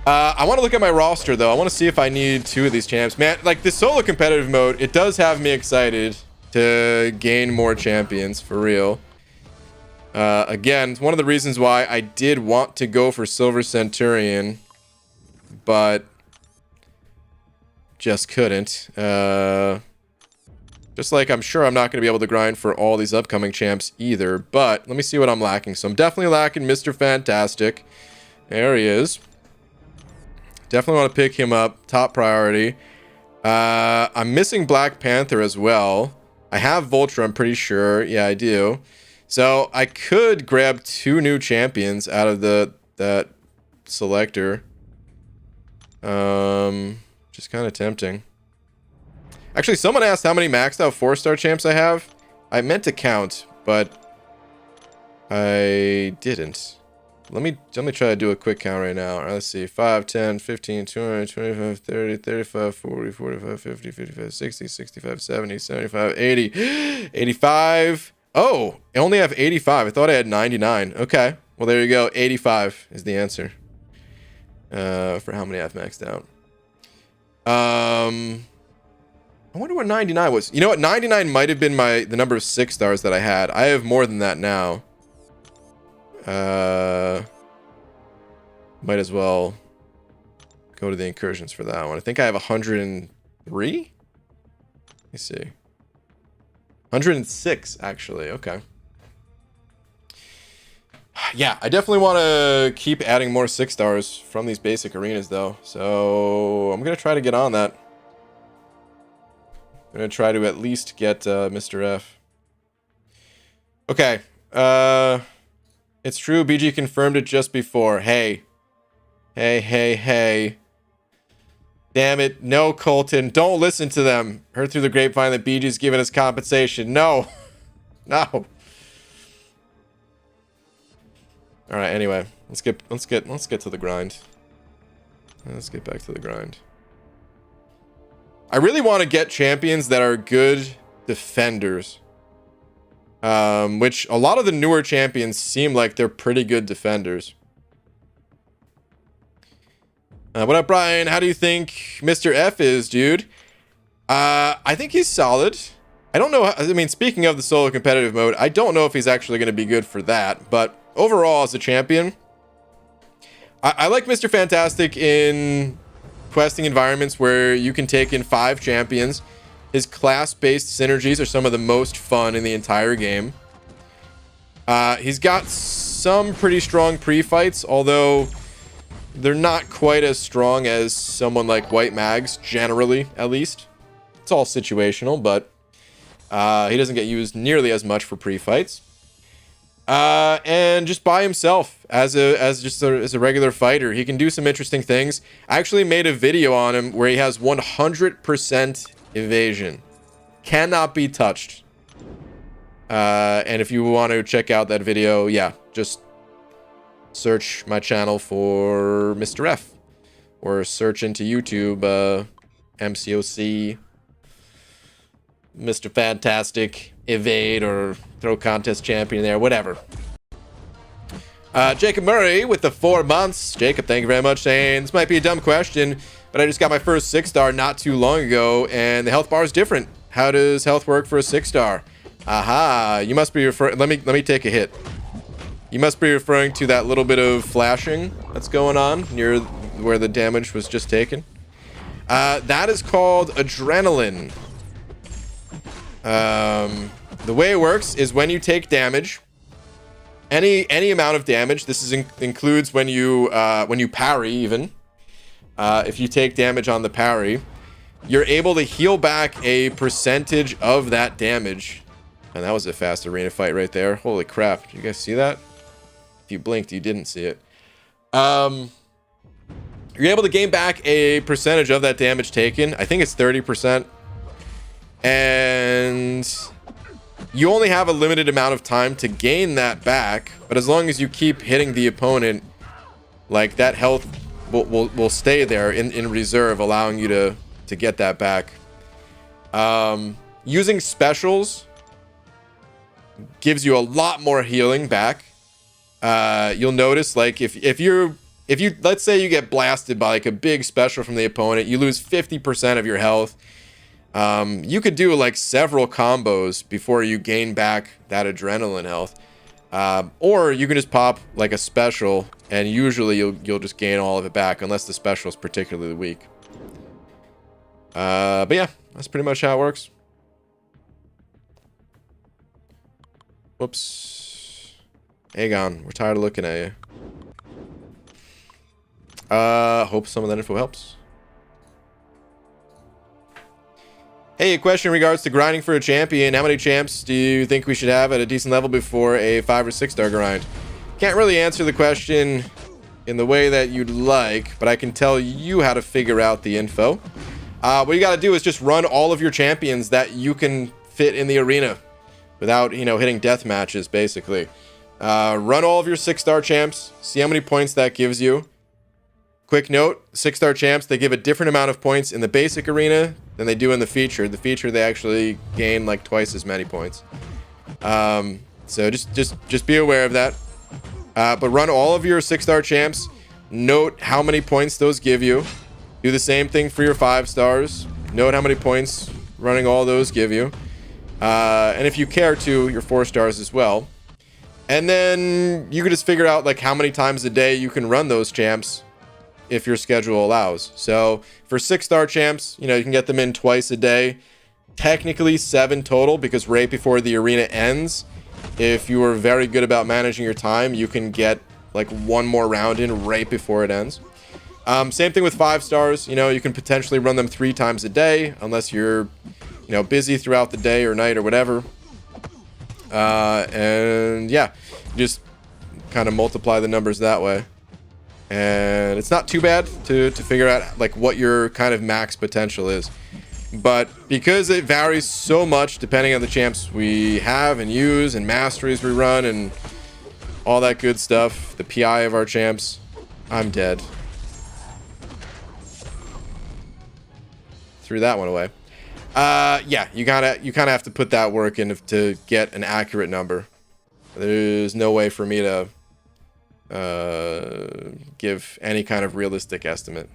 I want to look at my roster, though. I want to see if I need 2 of these champs. Man, like, this solo competitive mode, it does have me excited to gain more champions, for real. Again, it's one of the reasons why I did want to go for Silver Centurion, but just couldn't. Just like I'm sure I'm not going to be able to grind for all these upcoming champs either, but let me see what I'm lacking. So I'm definitely lacking Mr. Fantastic. There he is. Definitely want to pick him up. Top priority. I'm missing Black Panther as well. I have Vulture, I'm pretty sure. Yeah, I do. So I could grab 2 new champions out of that selector. Just kind of tempting. Actually, someone asked how many maxed out 4-star champs I have. I meant to count, but I didn't. Let me try to do a quick count right now. All right, let's see. 5, 10, 15, 20, 25, 30, 35, 40, 45, 50, 55, 60, 65, 70, 75, 80, 85. Oh, I only have 85. I thought I had 99. Okay. Well, there you go. 85 is the answer. For how many I've maxed out. I wonder what 99 was. You know what? 99 might have been the number of 6 stars that I had. I have more than that now. Might as well go to the incursions for that one. I think I have 103. Let me see. 106, actually. Okay. Yeah, I definitely want to keep adding more 6 stars from these basic arenas, though. So I'm going to try to get on that. I'm going to try to at least get Mr. F. Okay. It's true. BG confirmed it just before. Hey. Hey. Damn it. No, Colton. Don't listen to them. Heard through the grapevine that BG's giving us compensation. No. No. All right, anyway. Let's get to the grind. Let's get back to the grind. I really want to get champions that are good defenders. Which a lot of the newer champions seem like they're pretty good defenders. What up, Brian? How do you think Mr. F is, dude? I think he's solid. I don't know. I mean, speaking of the solo competitive mode, I don't know if he's actually going to be good for that. But overall, as a champion, I like Mr. Fantastic in questing environments where you can take in 5 champions. His class-based synergies are some of the most fun in the entire game. He's got some pretty strong pre-fights, although they're not quite as strong as someone like White Mags, generally, at least. It's all situational, but he doesn't get used nearly as much for pre-fights. And just by himself, as a regular fighter, he can do some interesting things. I actually made a video on him where he has 100% evasion. Cannot be touched. And if you want to check out that video, yeah, just search my channel for Mr. F. Or search into YouTube, MCOC, Mr. Fantastic, Evade, or throw contest champion there, whatever. Jacob Murray with the 4 months. Jacob, thank you very much, saying, this might be a dumb question, but I just got my first 6-star not too long ago, and the health bar is different. How does health work for a 6-star? Aha, you must be referring... Let me take a hit. You must be referring to that little bit of flashing that's going on near where the damage was just taken. That is called adrenaline. The way it works is when you take damage, any amount of damage. This includes when you parry even. If you take damage on the parry, you're able to heal back a percentage of that damage. And that was a fast arena fight right there. Holy crap! Did you guys see that? If you blinked, you didn't see it. you're able to gain back a percentage of that damage taken. I think it's 30%. And you only have a limited amount of time to gain that back, but as long as you keep hitting the opponent, like, that health will stay there in reserve, allowing you to get that back. Using specials gives you a lot more healing back. You'll notice, like, if you let's say you get blasted by like a big special from the opponent, you lose 50% of your health. You could do like several combos before you gain back that adrenaline health. Or you can just pop like a special, and usually you'll just gain all of it back, unless the special is particularly weak. But yeah, that's pretty much how it works. Whoops. Aegon, we're tired of looking at you. Hope some of that info helps. Hey, a question in regards to grinding for a champion. How many champs do you think we should have at a decent level before a 5 or 6 star grind? Can't really answer the question in the way that you'd like, but I can tell you how to figure out the info. What you got to do is just run all of your champions that you can fit in the arena without, hitting death matches, basically. Run all of your 6 star champs, see how many points that gives you. Quick note, 6 star champs, they give a different amount of points in the basic arena than they do in the feature. The feature, they actually gain like twice as many points. So just be aware of that. But run all of your 6 star champs. Note how many points those give you. Do the same thing for your 5 stars. Note how many points running all those give you. And if you care to, your 4 stars as well. And then you can just figure out like how many times a day you can run those champs if your schedule allows. So for 6 star champs, you can get them in twice a day. Technically 7 total, because right before the arena ends, if you are very good about managing your time, you can get like 1 more round in right before it ends. Same thing with 5 stars. You can potentially run them 3 times a day, unless you're busy throughout the day or night or whatever. And yeah, just kind of multiply the numbers that way. And it's not too bad to figure out like what your kind of max potential is. But because it varies so much depending on the champs we have and use and masteries we run and all that good stuff, the PI of our champs, I'm dead. Threw that one away. Yeah, you kind of have to put that work in to get an accurate number. There's no way for me to give any kind of realistic estimate.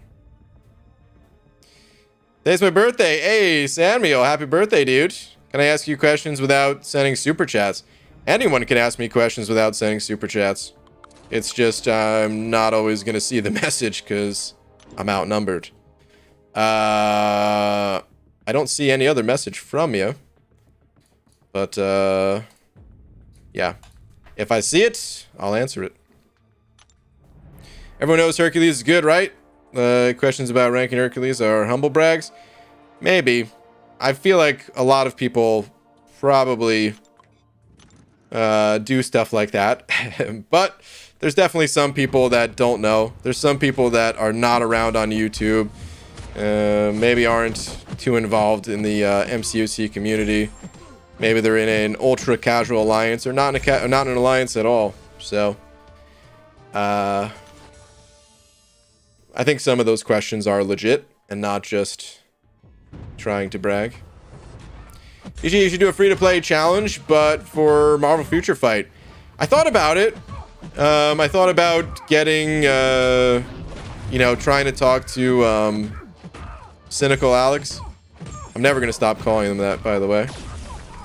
Today's my birthday. Hey, Samuel, happy birthday, dude. Can I ask you questions without sending super chats? Anyone can ask me questions without sending super chats. It's just I'm not always gonna see the message because I'm outnumbered. I don't see any other message from you, but yeah, if I see it, I'll answer it. Everyone knows Hercules is good, right? Questions about ranking Hercules are humble brags. Maybe. I feel like a lot of people probably do stuff like that. But there's definitely some people that don't know. There's some people that are not around on YouTube. Maybe aren't too involved in the MCUC community. Maybe they're in an ultra casual alliance or not in not in an alliance at all. So I think some of those questions are legit and not just trying to brag. You should do a free-to-play challenge, but for Marvel Future Fight. I thought about it. I thought about getting, trying to talk to Cynical Alex. I'm never going to stop calling him that, by the way.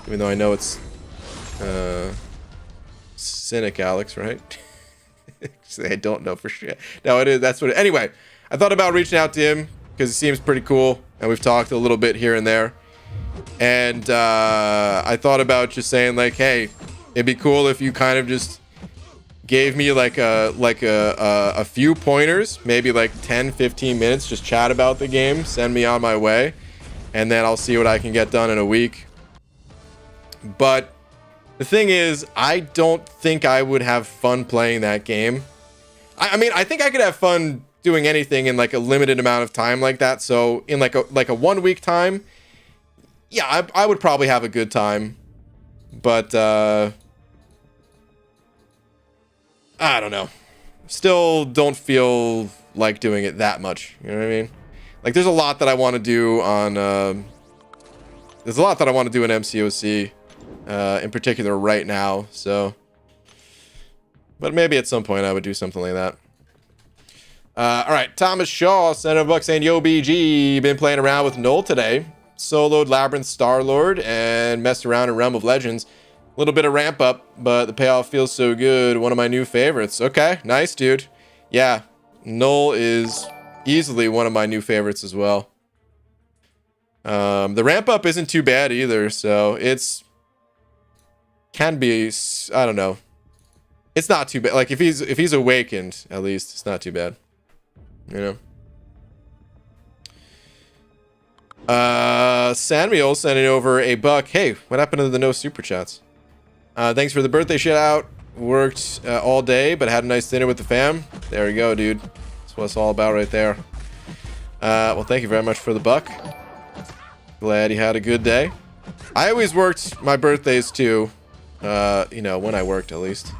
Even though I know it's Cynic Alex, right? I don't know for sure. No, it is. That's what. Anyway, I thought about reaching out to him because he seems pretty cool, and we've talked a little bit here and there. And I thought about just saying like, hey, it'd be cool if you kind of just gave me like a few pointers, maybe like 10-15 minutes, just chat about the game, send me on my way, and then I'll see what I can get done in a week. But the thing is, I don't think I would have fun playing that game. I mean, I think I could have fun doing anything in like a limited amount of time like that. So in like a 1 week time, yeah, I would probably have a good time. But I don't know. Still don't feel like doing it that much. You know what I mean? Like there's a lot that I want to do on there's a lot that I want to do in MCOC in particular right now. So but maybe at some point I would do something like that. All right, Thomas Shaw, $100 saying, yo, BG, been playing around with Null today. Soloed Labyrinth Star-Lord and messed around in Realm of Legends. A little bit of ramp up, but the payoff feels so good. One of my new favorites. Okay, nice, dude. Yeah, Null is easily one of my new favorites as well. The ramp up isn't too bad either, so can be, I don't know. It's not too bad. Like if he's awakened, at least it's not too bad. You know. Samuel sending over $1. Hey, what happened to the no super chats? Thanks for the birthday shout out. Worked all day, but had a nice dinner with the fam. There we go, dude. That's what it's all about right there. Well, thank you very much for the $1. Glad you had a good day. I always worked my birthdays too. You know, when I worked at least.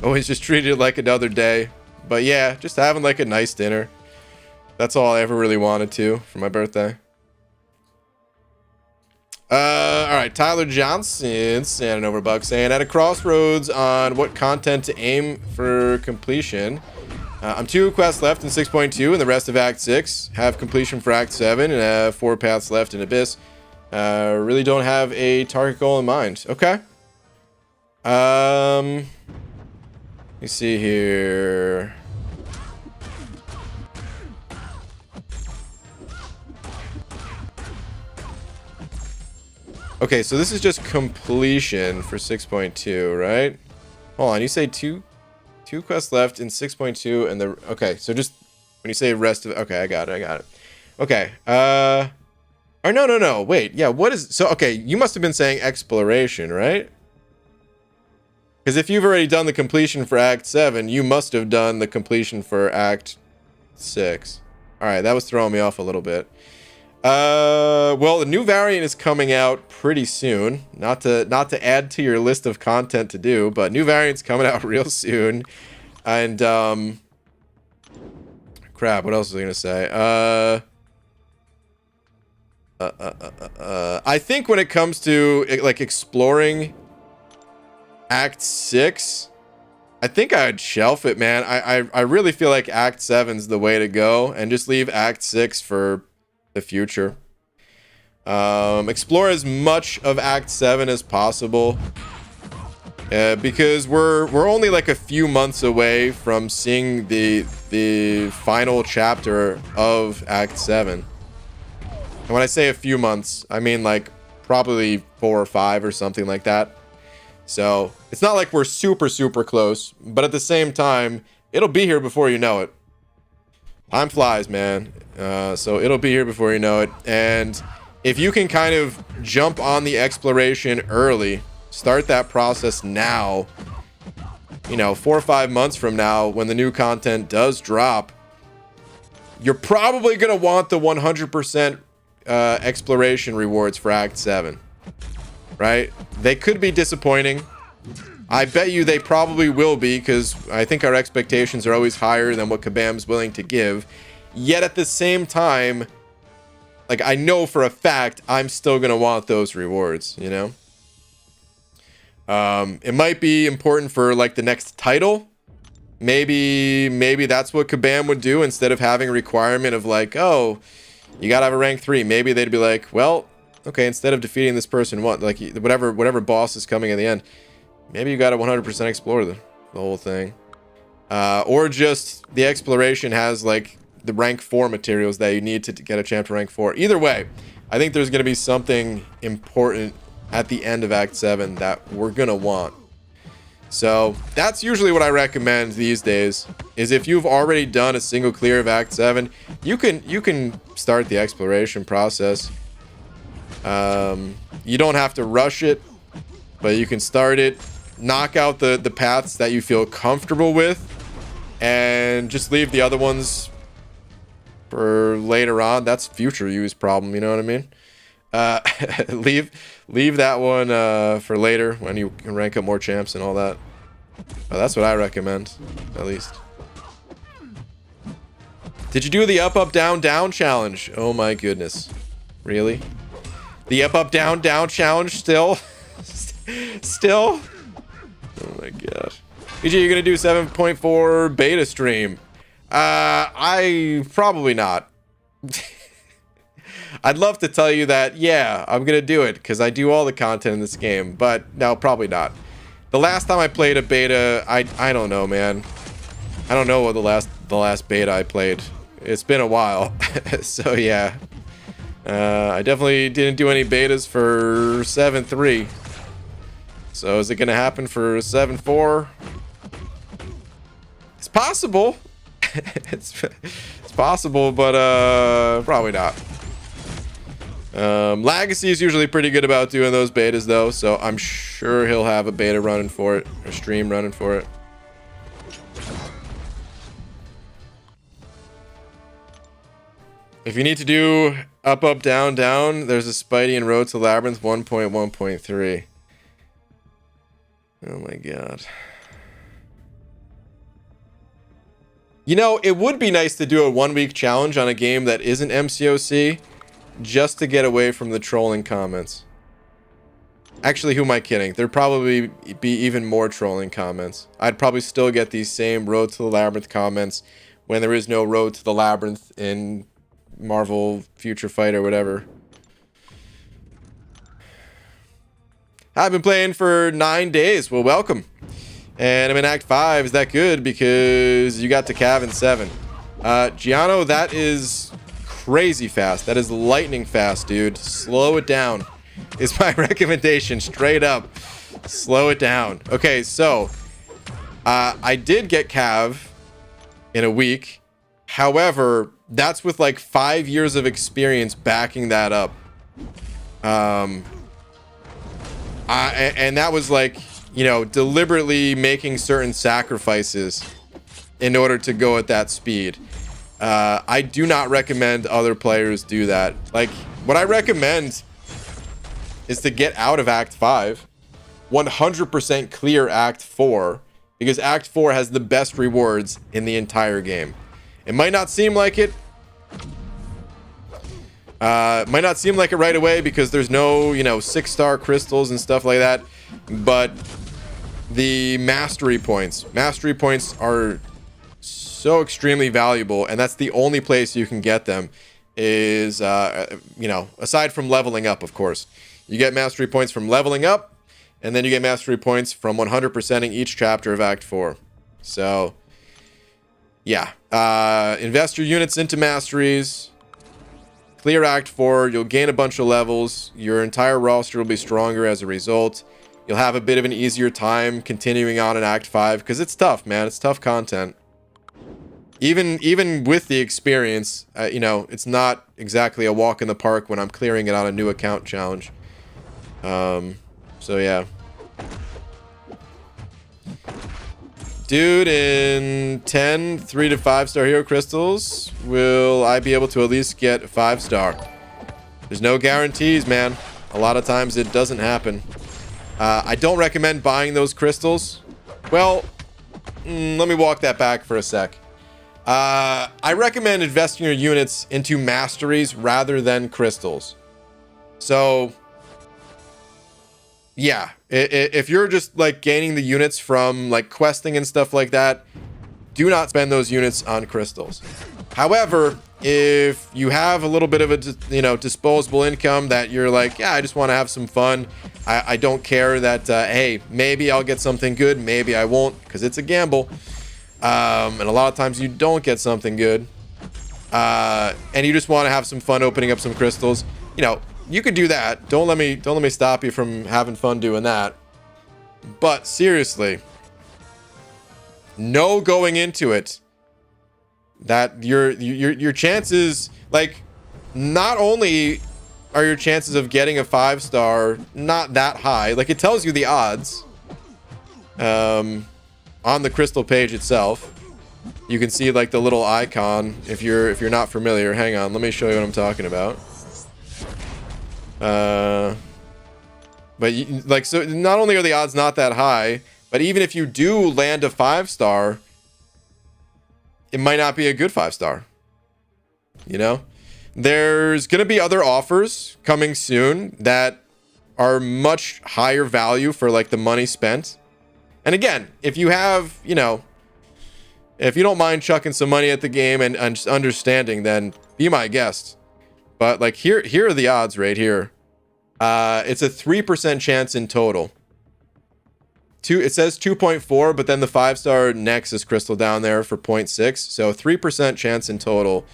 Always just treated it like another day. But yeah, just having like a nice dinner. That's all I ever really wanted to for my birthday. All right, Tyler Johnson sending over $1 saying, at a crossroads on what content to aim for completion. I'm 2 quests left in 6.2 and the rest of Act 6. Have completion for Act 7 and have 4 paths left in Abyss. Really don't have a target goal in mind. Okay. Let me see here. Okay, so this is just completion for 6.2, right? Hold on, you say two quests left in 6.2 and the okay, so just when you say rest of okay, I got it. Okay. Or no, wait, yeah, what is so okay, you must have been saying exploration, right? Because if you've already done the completion for Act 7, you must have done the completion for Act 6. Alright, that was throwing me off a little bit. Well, the new variant is coming out pretty soon. Not to add to your list of content to do, but new variant's coming out real soon. And, crap, what else was I gonna say? I think when it comes to, like, exploring Act 6, I think I'd shelf it, man. I really feel like Act 7's the way to go, and just leave Act 6 for the future. Explore as much of Act 7 as possible, because we're only like a few months away from seeing the final chapter of Act 7. And when I say a few months, I mean like probably 4 or 5 or something like that. So it's not like we're super close, but at the same time, it'll be here before you know it. Time flies, man. So it'll be here before you know it. And if you can kind of jump on the exploration early, start that process now, you know, 4 or 5 months from now, when the new content does drop, you're probably going to want the 100% exploration rewards for Act 7. Right? They could be disappointing. I bet you they probably will be, because I think our expectations are always higher than what Kabam's willing to give. Yet at the same time, like, I know for a fact I'm still going to want those rewards, you know? It might be important for, like, the next title. Maybe that's what Kabam would do instead of having a requirement of, like, oh, you got to have a rank 3. Maybe they'd be like, well, okay, instead of defeating this person, like, whatever boss is coming in the end, maybe you got to 100% explore the whole thing. Or just the exploration has, like, the rank 4 materials that you need to get a champ to rank 4. Either way, I think there's going to be something important at the end of Act 7 that we're going to want. So that's usually what I recommend these days, is if you've already done a single clear of Act 7, you can start the exploration process. You don't have to rush it, but you can start it, knock out the paths that you feel comfortable with, and just leave the other ones for later on. That's future use problem, you know what I mean? Leave that one for later when you can rank up more champs and all that. That's what I recommend, at least. Did you do the up, up, down, down challenge? Oh my goodness. Really? The up, up, down, down challenge still? Still? Oh my god. BG, you're gonna do 7.4 beta stream? I probably not. I'd love to tell you that, yeah, I'm gonna do it because I do all the content in this game, but no, probably not. The last time I played a beta, I don't know, man. I don't know what the last beta I played. It's been a while. So yeah. I definitely didn't do any betas for 7.3. So is it gonna happen for 7.4? It's possible. it's possible, but probably not. Legacy is usually pretty good about doing those betas though, so I'm sure he'll have a beta running for it, or stream running for it. If you need to do up, up, down, down, there's a Spidey and Road to Labyrinth 1.1.3. Oh my god. You know, it would be nice to do a 1-week challenge on a game that isn't MCOC, just to get away from the trolling comments. Actually, who am I kidding? There'd probably be even more trolling comments. I'd probably still get these same Road to the Labyrinth comments when there is no Road to the Labyrinth in Marvel Future Fight or whatever. I've been playing for 9 days. Well, welcome. And I'm in Act 5. Is that good? Because you got to Cav in 7. Giano, that is crazy fast. That is lightning fast, dude. Slow it down is my recommendation. Straight up. Slow it down. Okay, so I did get Cav in a week. However, that's with like 5 years of experience backing that up. And that was like, you know, deliberately making certain sacrifices in order to go at that speed. I do not recommend other players do that. Like, what I recommend is to get out of Act 5, 100% clear Act 4, because Act 4 has the best rewards in the entire game. It might not seem like it. Might not seem like it right away because there's no, you know, 6-star crystals and stuff like that. But the mastery points are so extremely valuable, and that's the only place you can get them is, you know, aside from leveling up, of course. You get mastery points from leveling up, and then you get mastery points from 100%ing each chapter of Act 4. So, yeah. Invest your units into masteries. Clear Act 4. You'll gain a bunch of levels. Your entire roster will be stronger as a result. You'll have a bit of an easier time continuing on in Act 5, because it's tough, man. It's tough content. Even with the experience, you know, it's not exactly a walk in the park when I'm clearing it on a new account challenge. So yeah. Dude, in 10 3 to 5-star hero crystals, will I be able to at least get 5-star? There's no guarantees, man. A lot of times it doesn't happen. I don't recommend buying those crystals. Well, let me walk that back for a sec. I recommend investing your units into masteries rather than crystals. So, yeah, if you're just like gaining the units from like questing and stuff like that, do not spend those units on crystals. However, if you have a little bit of a, you know, disposable income that you're like, yeah, I just want to have some fun. I don't care that, hey, maybe I'll get something good, maybe I won't, because it's a gamble. And a lot of times you don't get something good. And you just want to have some fun opening up some crystals. You know, you could do that. Don't let me stop you from having fun doing that. But seriously, know going into it that your chances, like, not only are your chances of getting a 5-star not that high, like it tells you the odds on the crystal page itself, you can see like the little icon if you're not familiar. Hang on, let me show you what I'm talking about. But like, so not only are the odds not that high, but even if you do land a 5-star, it might not be a good 5-star. You know, there's gonna be other offers coming soon that are much higher value for like the money spent. And again, if you have, you know, if you don't mind chucking some money at the game and just understanding, then be my guest. But like here are the odds right here. It's a 3% chance in total. It says 2.4, but then the 5-star Nexus crystal down there for 0.6. So 3% chance in total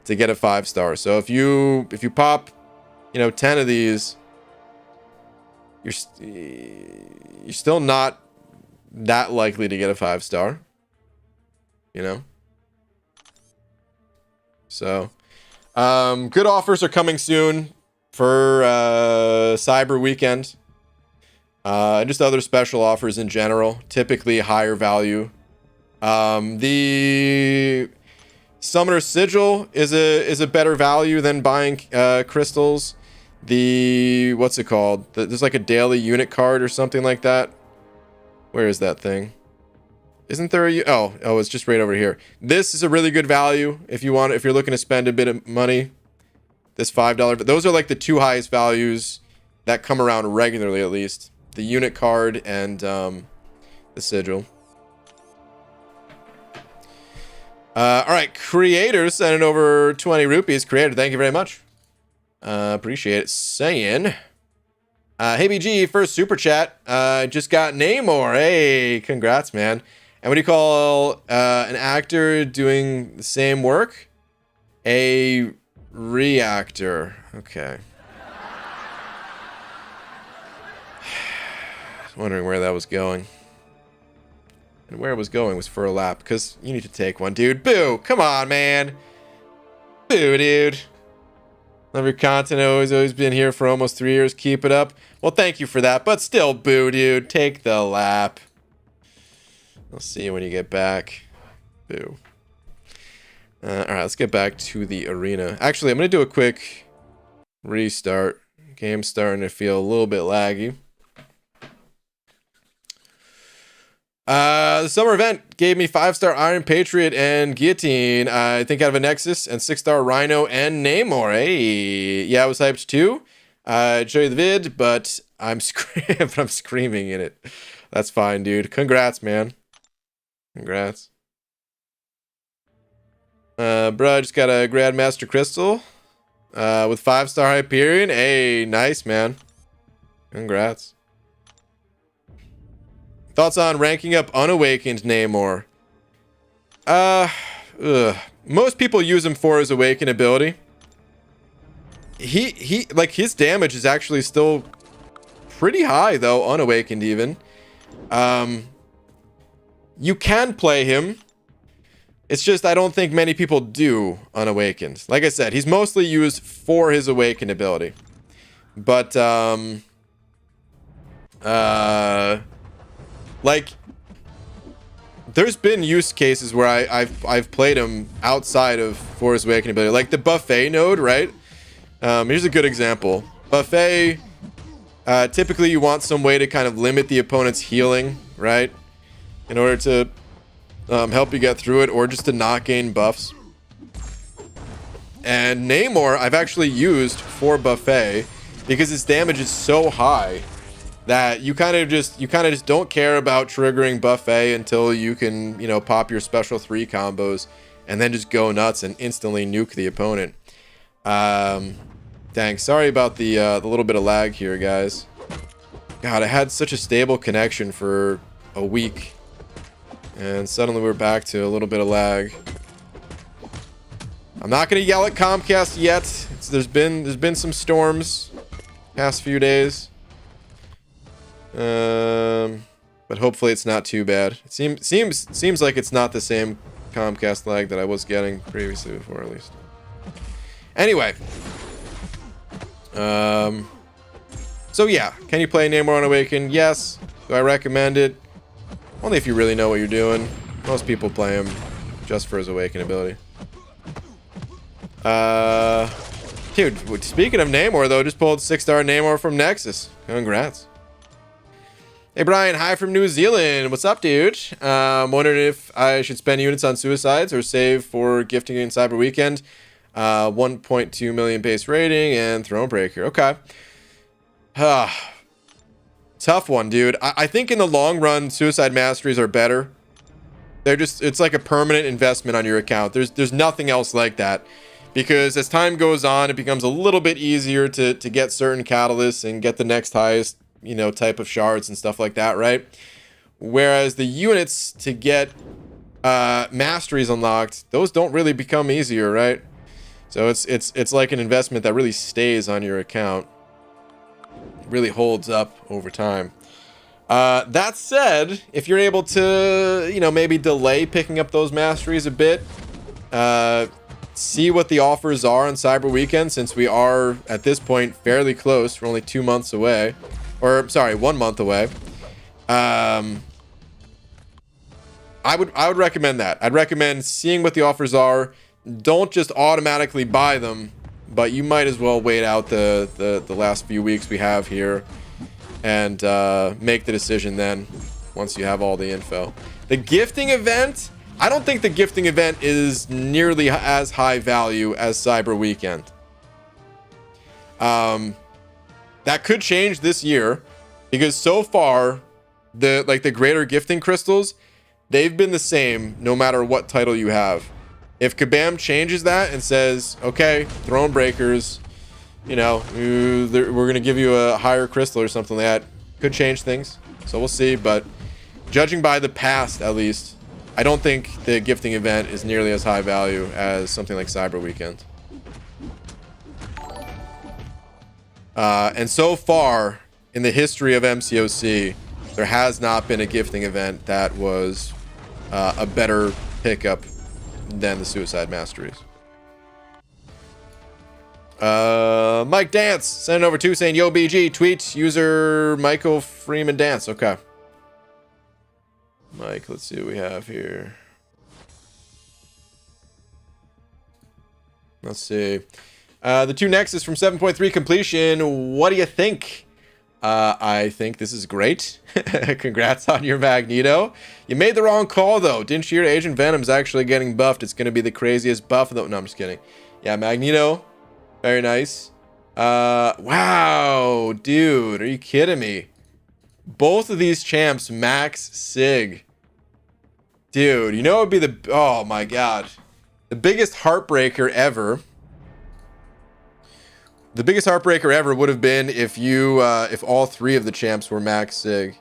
to get a 5-star. So if you pop, you know, 10 of these, you're still not that likely to get a 5-star, you know. So good offers are coming soon for Cyber Weekend, and just other special offers in general, typically higher value. The Summoner Sigil is a better value than buying crystals. The, what's it called? There's like a daily unit card or something like that. Where is that thing? Isn't there a, oh, it's just right over here. This is a really good value if you're looking to spend a bit of money. This $5, those are like the two highest values that come around regularly, at least. The unit card and the sigil. All right, Creator sending over 20 rupees. Creator, thank you very much. Appreciate it. Saying, hey BG, first super chat. Just got Namor. Hey, congrats, man. And what do you call an actor doing the same work? A reactor. Okay. Wondering where that was going. And where it was going was for a lap, because you need to take one, dude. Boo! Come on, man. Boo, dude. Love your content. Always been here for almost 3 years. Keep it up. Well, thank you for that, but still, boo, dude. Take the lap. I'll see you when you get back. Boo. All right, let's get back to the arena. Actually, I'm going to do a quick restart. Game's starting to feel a little bit laggy. The summer event gave me 5-star Iron Patriot and Guillotine. I think out of a Nexus, and 6-star Rhino and Namor. Hey, yeah, I was hyped too. I'd show you the vid, but I'm screaming in it. That's fine, dude. Congrats, man. Congrats. Bro, I just got a Grandmaster Crystal with 5-star Hyperion. Hey, nice, man. Congrats. Thoughts on ranking up Unawakened Namor? Most people use him for his Awaken ability. He like, his damage is actually still pretty high though, Unawakened even. You can play him. It's just I don't think many people do Unawakened. Like I said, he's mostly used for his Awaken ability. But like, there's been use cases where I've played him outside of for his Awakening ability, like the Buffet node, right? Here's a good example. Buffet, typically you want some way to kind of limit the opponent's healing, right? In order to help you get through it, or just to not gain buffs. And Namor, I've actually used for Buffet because his damage is so high that you kind of just don't care about triggering Buffet until you can, you know, pop your special 3 combos and then just go nuts and instantly nuke the opponent. Dang, sorry about the little bit of lag here, guys. God, I had such a stable connection for a week, and suddenly we're back to a little bit of lag. I'm not gonna yell at Comcast yet. There's been some storms past few days. But hopefully it's not too bad. It seems like it's not the same Comcast lag that I was getting previously before, at least. Anyway, so yeah, can you play Namor Unawakened? Yes. Do I recommend it? Only if you really know what you're doing. Most people play him just for his Awaken ability. Dude, speaking of Namor, though, just pulled 6-star Namor from Nexus. Congrats. Hey, Brian. Hi from New Zealand. What's up, dude? Wondering if I should spend units on Suicides or save for gifting in Cyber Weekend. 1.2 million base rating and Thronebreaker. Okay. Tough one, dude. I think in the long run, Suicide Masteries are better. They're just, it's like a permanent investment on your account. There's nothing else like that. Because as time goes on, it becomes a little bit easier to get certain catalysts and get the next highest, you know, type of shards and stuff like that, right? Whereas the units to get masteries unlocked, those don't really become easier, right? So it's like an investment that really stays on your account. It really holds up over time. That said, if you're able to, you know, maybe delay picking up those masteries a bit, see what the offers are on Cyber Weekend, since we are at this point fairly close. We're only 2 months away, or sorry, 1 month away. I would recommend that. I'd recommend seeing what the offers are. Don't just automatically buy them, but you might as well wait out the last few weeks we have here and make the decision then once you have all the info. The gifting event, I don't think the gifting event is nearly as high value as Cyber Weekend. That could change this year, because so far the greater gifting crystals, they've been the same no matter what title you have. If Kabam changes that and says, okay, Thronebreakers, you know, we're gonna give you a higher crystal or something like that, could change things. So we'll see, but judging by the past, at least, I don't think the gifting event is nearly as high value as something like Cyber Weekend. And so far in the history of MCOC, there has not been a gifting event that was a better pickup than the Suicide Masteries. Mike Dance sending over 2 saying, yo BG, tweet user Michael Freeman Dance. Okay. Mike, let's see what we have here. Let's see. The 2 Nexus from 7.3 completion. What do you think? I think this is great. Congrats on your Magneto. You made the wrong call, though. Didn't you hear Agent Venom's actually getting buffed? It's going to be the craziest buff, though. No, I'm just kidding. Yeah, Magneto. Very nice. Wow, dude. Are you kidding me? Both of these champs max Sig. Dude, you know what would be the... Oh, my God. The biggest heartbreaker ever... The biggest heartbreaker ever would have been if you, if all 3 of the champs were max Sig.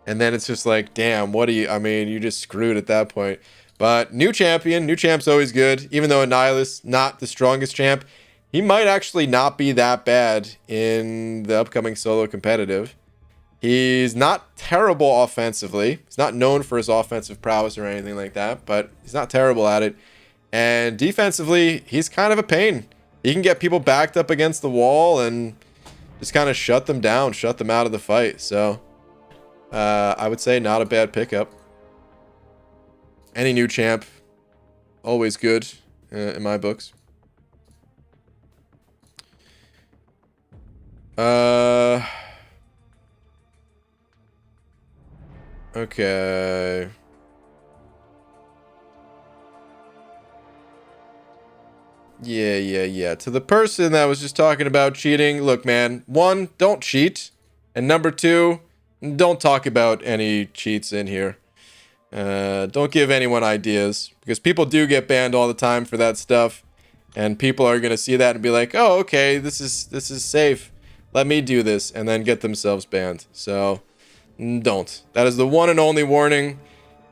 And then it's just like, damn, what do you... I mean, you just screwed at that point. But new champion. New champ's always good. Even though Annihilus, not the strongest champ, he might actually not be that bad in the upcoming solo competitive. He's not terrible offensively. He's not known for his offensive prowess or anything like that, but he's not terrible at it. And defensively, he's kind of a pain. He can get people backed up against the wall and just kind of shut them down, shut them out of the fight. So I would say not a bad pickup. Any new champ, always good in my books. Okay. Yeah. To the person that was just talking about cheating, look, man, 1, don't cheat. And number 2, don't talk about any cheats in here. Don't give anyone ideas, because people do get banned all the time for that stuff. And people are going to see that and be like, oh, okay, this is safe. Let me do this, and then get themselves banned. So don't. That is the one and only warning.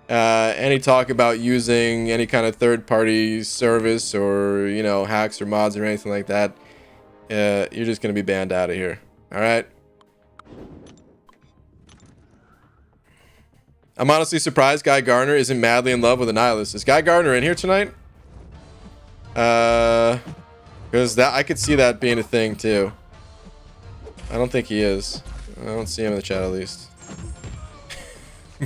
Any talk about using any kind of third-party service or, you know, hacks or mods or anything like that, you're just going to be banned out of here. All right? I'm honestly surprised Guy Gardner isn't madly in love with Annihilus. Is Guy Gardner in here tonight? Because I could see that being a thing, too. I don't think he is. I don't see him in the chat, at least.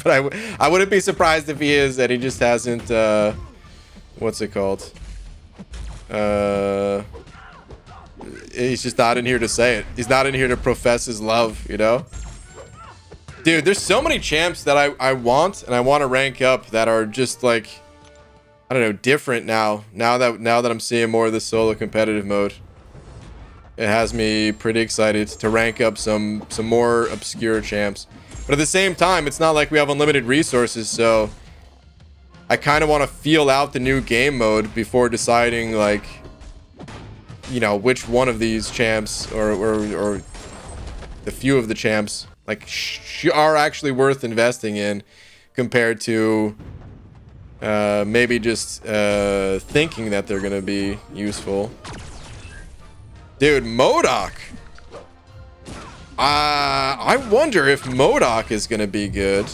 But I wouldn't be surprised if he is, and he just hasn't what's it called? He's just not in here to say it. He's not in here to profess his love, you know? Dude, there's so many champs that I want and I want to rank up that are just like, I don't know, different now. Now that I'm seeing more of the solo competitive mode. It has me pretty excited to rank up some more obscure champs. But at the same time, it's not like we have unlimited resources, so I kind of want to feel out the new game mode before deciding, like, you know, which one of these champs or the few of the champs like are actually worth investing in compared to maybe just thinking that they're gonna be useful. Dude, MODOK. I wonder if MODOK is gonna be good.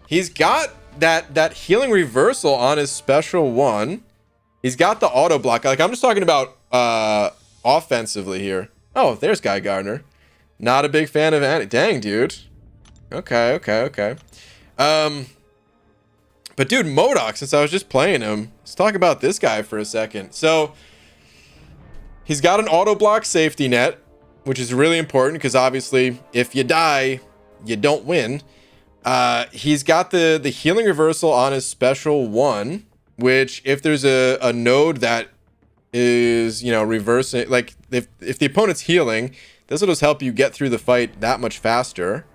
He's got that healing reversal on his special one. He's got the auto block. Like, I'm just talking about offensively here. Oh, there's Guy Gardner. Not a big fan of Annie. Dang, dude. Okay. But dude, MODOK, since I was just playing him, let's talk about this guy for a second. So he's got an auto block safety net, which is really important because obviously if you die, you don't win. He's got the healing reversal on his special one, which if there's a node that is, you know, reversing, like if the opponent's healing, this will just help you get through the fight that much faster.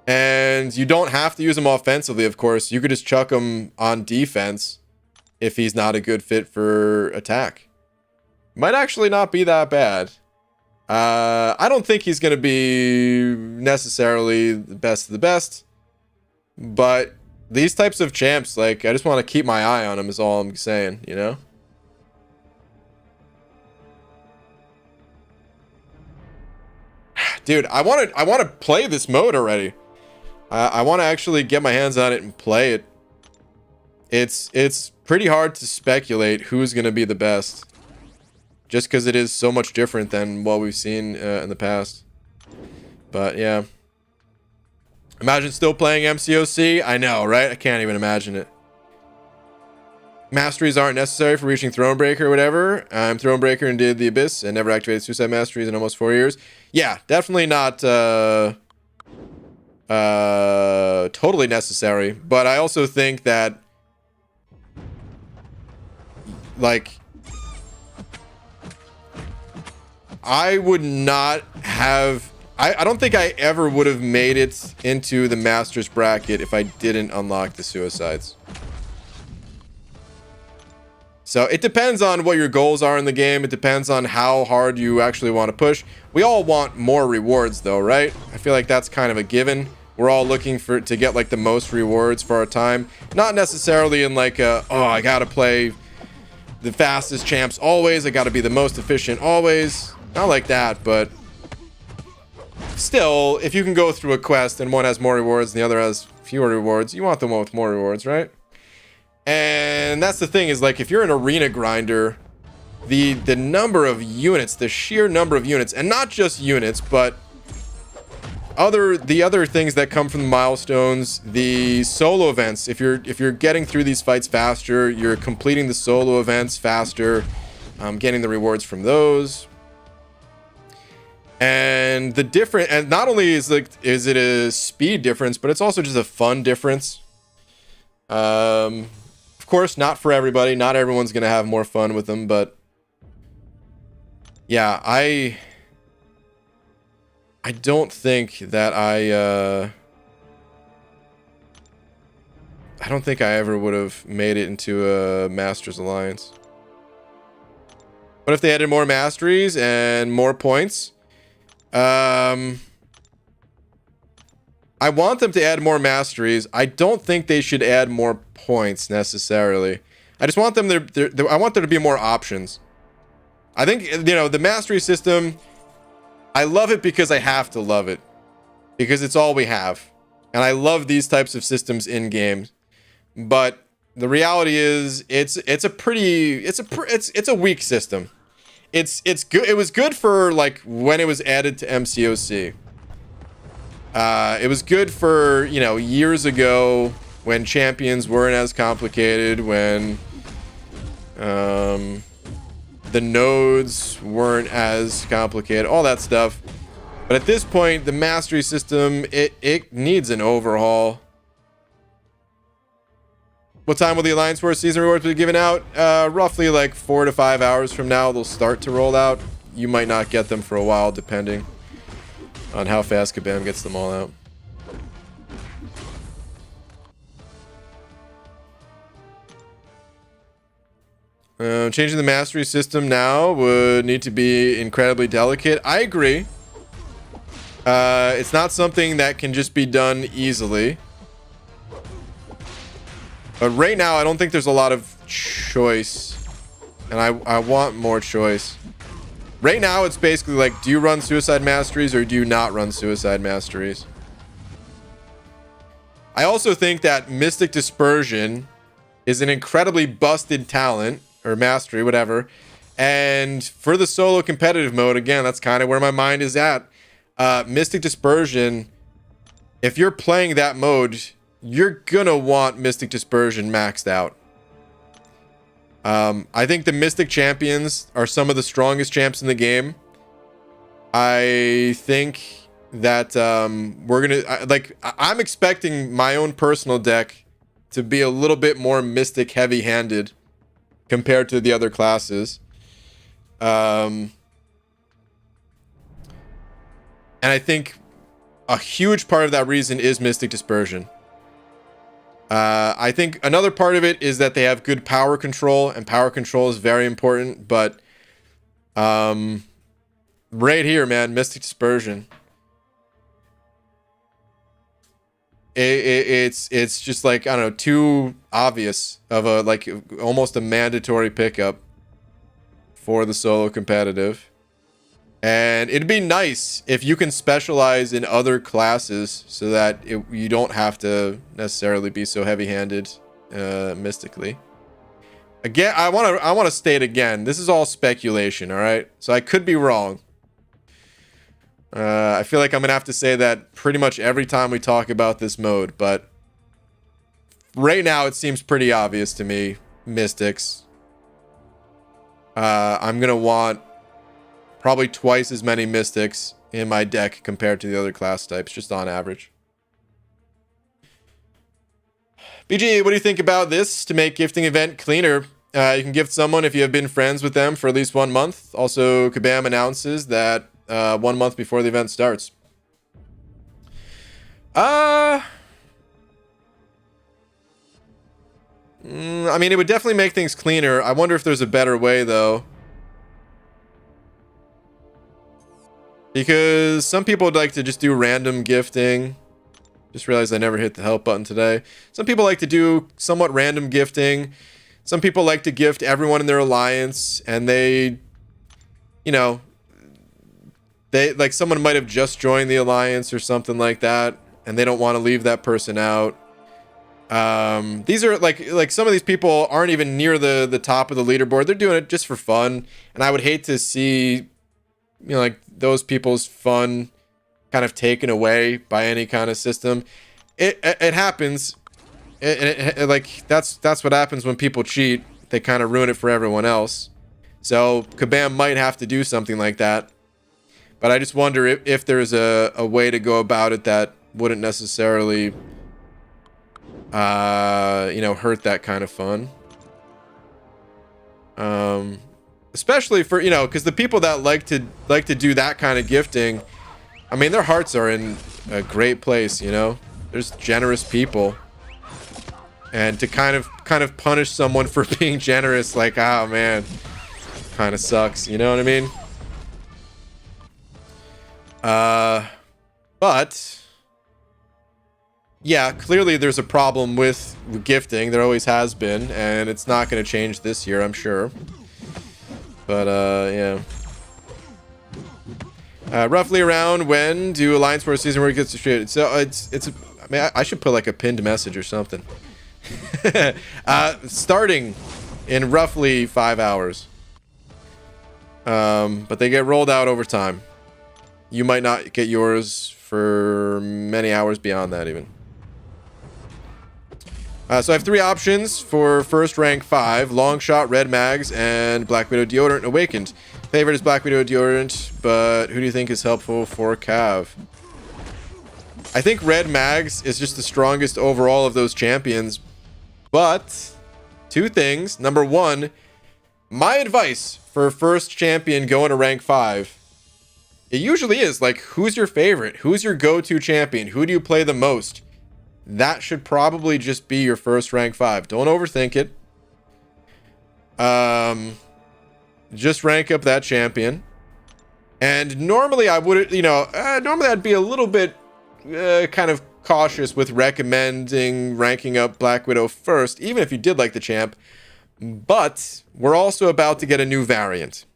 And you don't have to use him offensively, of course. You could just chuck him on defense if he's not a good fit for attack. Might actually not be that bad. I don't think he's going to be necessarily the best of the best. But these types of champs, like, I just want to keep my eye on them is all I'm saying, you know? Dude, I want to play this mode already. I want to actually get my hands on it and play it. It's pretty hard to speculate who's going to be the best. Just because it is so much different than what we've seen in the past. But yeah. Imagine still playing MCOC. I know, right? I can't even imagine it. Masteries aren't necessary for reaching Thronebreaker or whatever. I'm Thronebreaker and did the Abyss and never activated Suicide Masteries in almost 4 years. Yeah, definitely not totally necessary. But I also think that, like, I would not have... I don't think I ever would have made it into the Masters bracket if I didn't unlock the Suicides. So it depends on what your goals are in the game. It depends on how hard you actually want to push. We all want more rewards though, right? I feel like that's kind of a given. We're all looking to get like the most rewards for our time. Not necessarily in like oh, I gotta play the fastest champs always. I gotta be the most efficient always. Not like that, but still, if you can go through a quest and one has more rewards and the other has fewer rewards, you want the one with more rewards, right? And that's the thing is, like, if you're an arena grinder, the number of units, the sheer number of units, and not just units, but the other things that come from the milestones, the solo events. If you're getting through these fights faster, you're completing the solo events faster, getting the rewards from those. And the different, and not only is it a speed difference, but it's also just a fun difference. Of course, not for everybody. Not everyone's gonna have more fun with them, but yeah, I don't think that I don't think I ever would have made it into a Masters Alliance. What if they added more masteries and more points? I want them to add more masteries. I don't think they should add more points necessarily. I just want them I want there to be more options. I think, you know, the mastery system, I love it because I have to love it. Because it's all we have. And I love these types of systems in games. But the reality is it's a weak system. It's good. It was good for like when it was added to MCOC. It was good for, you know, years ago when champions weren't as complicated, when the nodes weren't as complicated, all that stuff. But at this point, the mastery system, it needs an overhaul. What time will the Alliance Wars season rewards be given out? Roughly like 4 to 5 hours from now, they'll start to roll out. You might not get them for a while, depending on how fast Kabam gets them all out. Changing the mastery system now would need to be incredibly delicate. I agree. It's not something that can just be done easily. But right now, I don't think there's a lot of choice. And I want more choice. Right now, it's basically like, do you run Suicide Masteries or do you not run Suicide Masteries? I also think that Mystic Dispersion is an incredibly busted talent, or mastery, whatever. And for the solo competitive mode, again, that's kind of where my mind is at. Mystic Dispersion, if you're playing that mode, you're gonna want Mystic Dispersion maxed out. I think the Mystic champions are some of the strongest champs in the game. I think that I'm expecting my own personal deck to be a little bit more Mystic heavy-handed compared to the other classes. And I think a huge part of that reason is Mystic Dispersion. I think another part of it is that they have good power control, and power control is very important, but right here, man, Mystic Dispersion. It's just like, I don't know, too obvious of a, like, almost a mandatory pickup for the solo competitive. And it'd be nice if you can specialize in other classes so that you don't have to necessarily be so heavy-handed mystically. Again, I want to state again, this is all speculation, all right? So I could be wrong. I feel like I'm going to have to say that pretty much every time we talk about this mode, but right now it seems pretty obvious to me, Mystics. I'm going to want probably twice as many Mystics in my deck compared to the other class types, just on average. BG, what do you think about this to make gifting event cleaner? You can gift someone if you have been friends with them for at least 1 month. Also, Kabam announces that 1 month before the event starts. I mean, it would definitely make things cleaner. I wonder if there's a better way, though. Because some people would like to just do random gifting. Just realized I never hit the help button today. Some people like to do somewhat random gifting. Some people like to gift everyone in their alliance, and they, you know, they, like, someone might have just joined the alliance or something like that, and they don't want to leave that person out. These are like some of these people aren't even near the top of the leaderboard. They're doing it just for fun, and I would hate to see, you know, like, those people's fun kind of taken away by any kind of system. It happens. Like, that's what happens when people cheat. They kind of ruin it for everyone else. So Kabam might have to do something like that. But I just wonder if there's a way to go about it that wouldn't necessarily, you know, hurt that kind of fun. Especially for, you know, because the people that like to do that kind of gifting, I mean, their hearts are in a great place, you know. There's generous people, and to kind of punish someone for being generous, like, oh man, kind of sucks, you know what I mean? But yeah, clearly there's a problem with gifting. There always has been, and it's not going to change this year, I'm sure. But yeah. Roughly around when do Alliance Wars season where it gets distributed? So I mean, I should put like a pinned message or something. Starting in roughly 5 hours. But they get rolled out over time. You might not get yours for many hours beyond that even. So I have 3 options for first rank 5: Long Shot, Red Mags, and Black Widow Deodorant Awakened. Favorite is Black Widow Deodorant, but who do you think is helpful for Cav? I think Red Mags is just the strongest overall of those champions. But 2 things. Number 1, my advice for first champion going to rank 5, it usually is like, who's your favorite? Who's your go-to champion? Who do you play the most? That should probably just be your first rank 5. Don't overthink it. Just rank up that champion. And normally I would, normally I'd be a little bit kind of cautious with recommending ranking up Black Widow first, even if you did like the champ. But we're also about to get a new variant.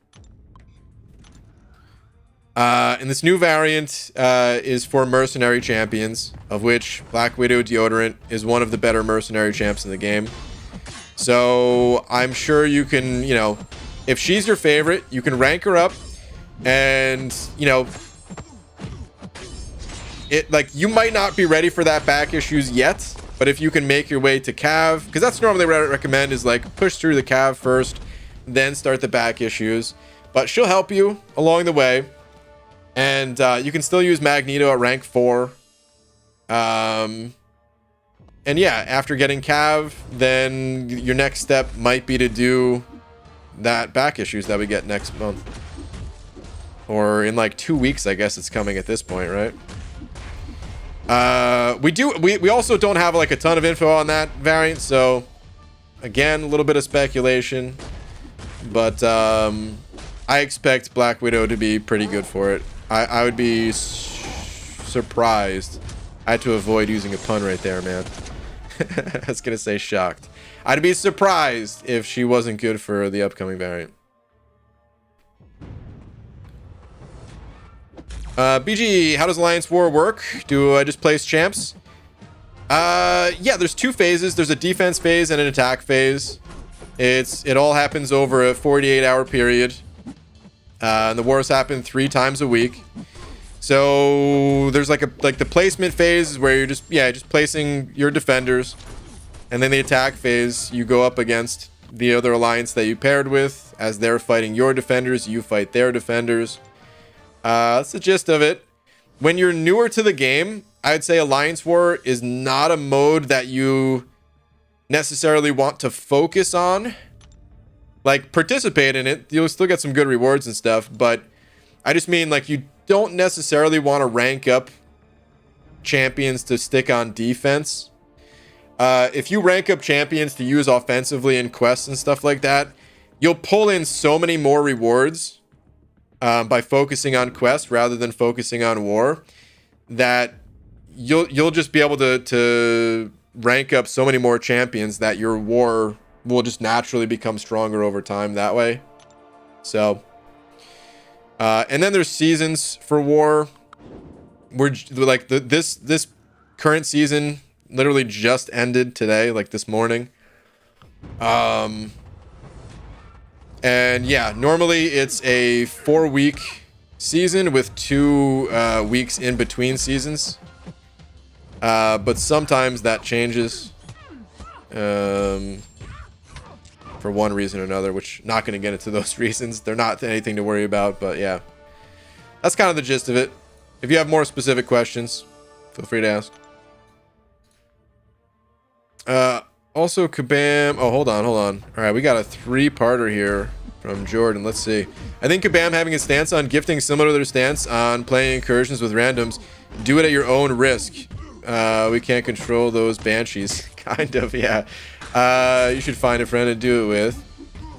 And this new variant is for mercenary champions, of which Black Widow Deodorant is one of the better mercenary champs in the game. So I'm sure you can, if she's your favorite, you can rank her up, and, you might not be ready for that back issues yet, but if you can make your way to Cav, because that's normally what I recommend, is like push through the Cav first, then start the back issues. But she'll help you along the way. And you can still use Magneto at rank 4. And yeah, after getting Cav, then your next step might be to do that back issues that we get next month. Or in like 2 weeks, I guess it's coming at this point, right? We also don't have like a ton of info on that variant, so again, a little bit of speculation. But I expect Black Widow to be pretty good for it. I would be surprised. I had to avoid using a pun right there, man. I was gonna say shocked. I'd be surprised if she wasn't good for the upcoming variant. BG, how does Alliance War work? Do I just place champs? Yeah, there's 2 phases. There's a defense phase and an attack phase. It all happens over a 48-hour period. And the wars happen 3 times a week. So there's like the placement phase is where you're just placing your defenders, and then the attack phase, you go up against the other alliance that you paired with. As they're fighting your defenders, you fight their defenders. That's the gist of it. When you're newer to the game, I'd say Alliance War is not a mode that you necessarily want to focus on. Like, participate in it. You'll still get some good rewards and stuff, but I just mean, like, you don't necessarily want to rank up champions to stick on defense. If you rank up champions to use offensively in quests and stuff like that, you'll pull in so many more rewards by focusing on quests rather than focusing on war, that you'll just be able to rank up so many more champions that your war will just naturally become stronger over time that way. So and then there's seasons for war. We're like this current season literally just ended today, like this morning. And yeah, normally it's a 4-week season with 2 weeks in between seasons. But sometimes that changes. For one reason or another, which not going to get into those reasons. They're not anything to worry about, but yeah. That's kind of the gist of it. If you have more specific questions, feel free to ask. Also, Kabam... Oh, hold on. All right, we got a 3-parter here from Jordan. Let's see. I think Kabam having a stance on gifting similar to their stance on playing incursions with randoms. Do it at your own risk. We can't control those banshees. Kind of, yeah. You should find a friend to do it with.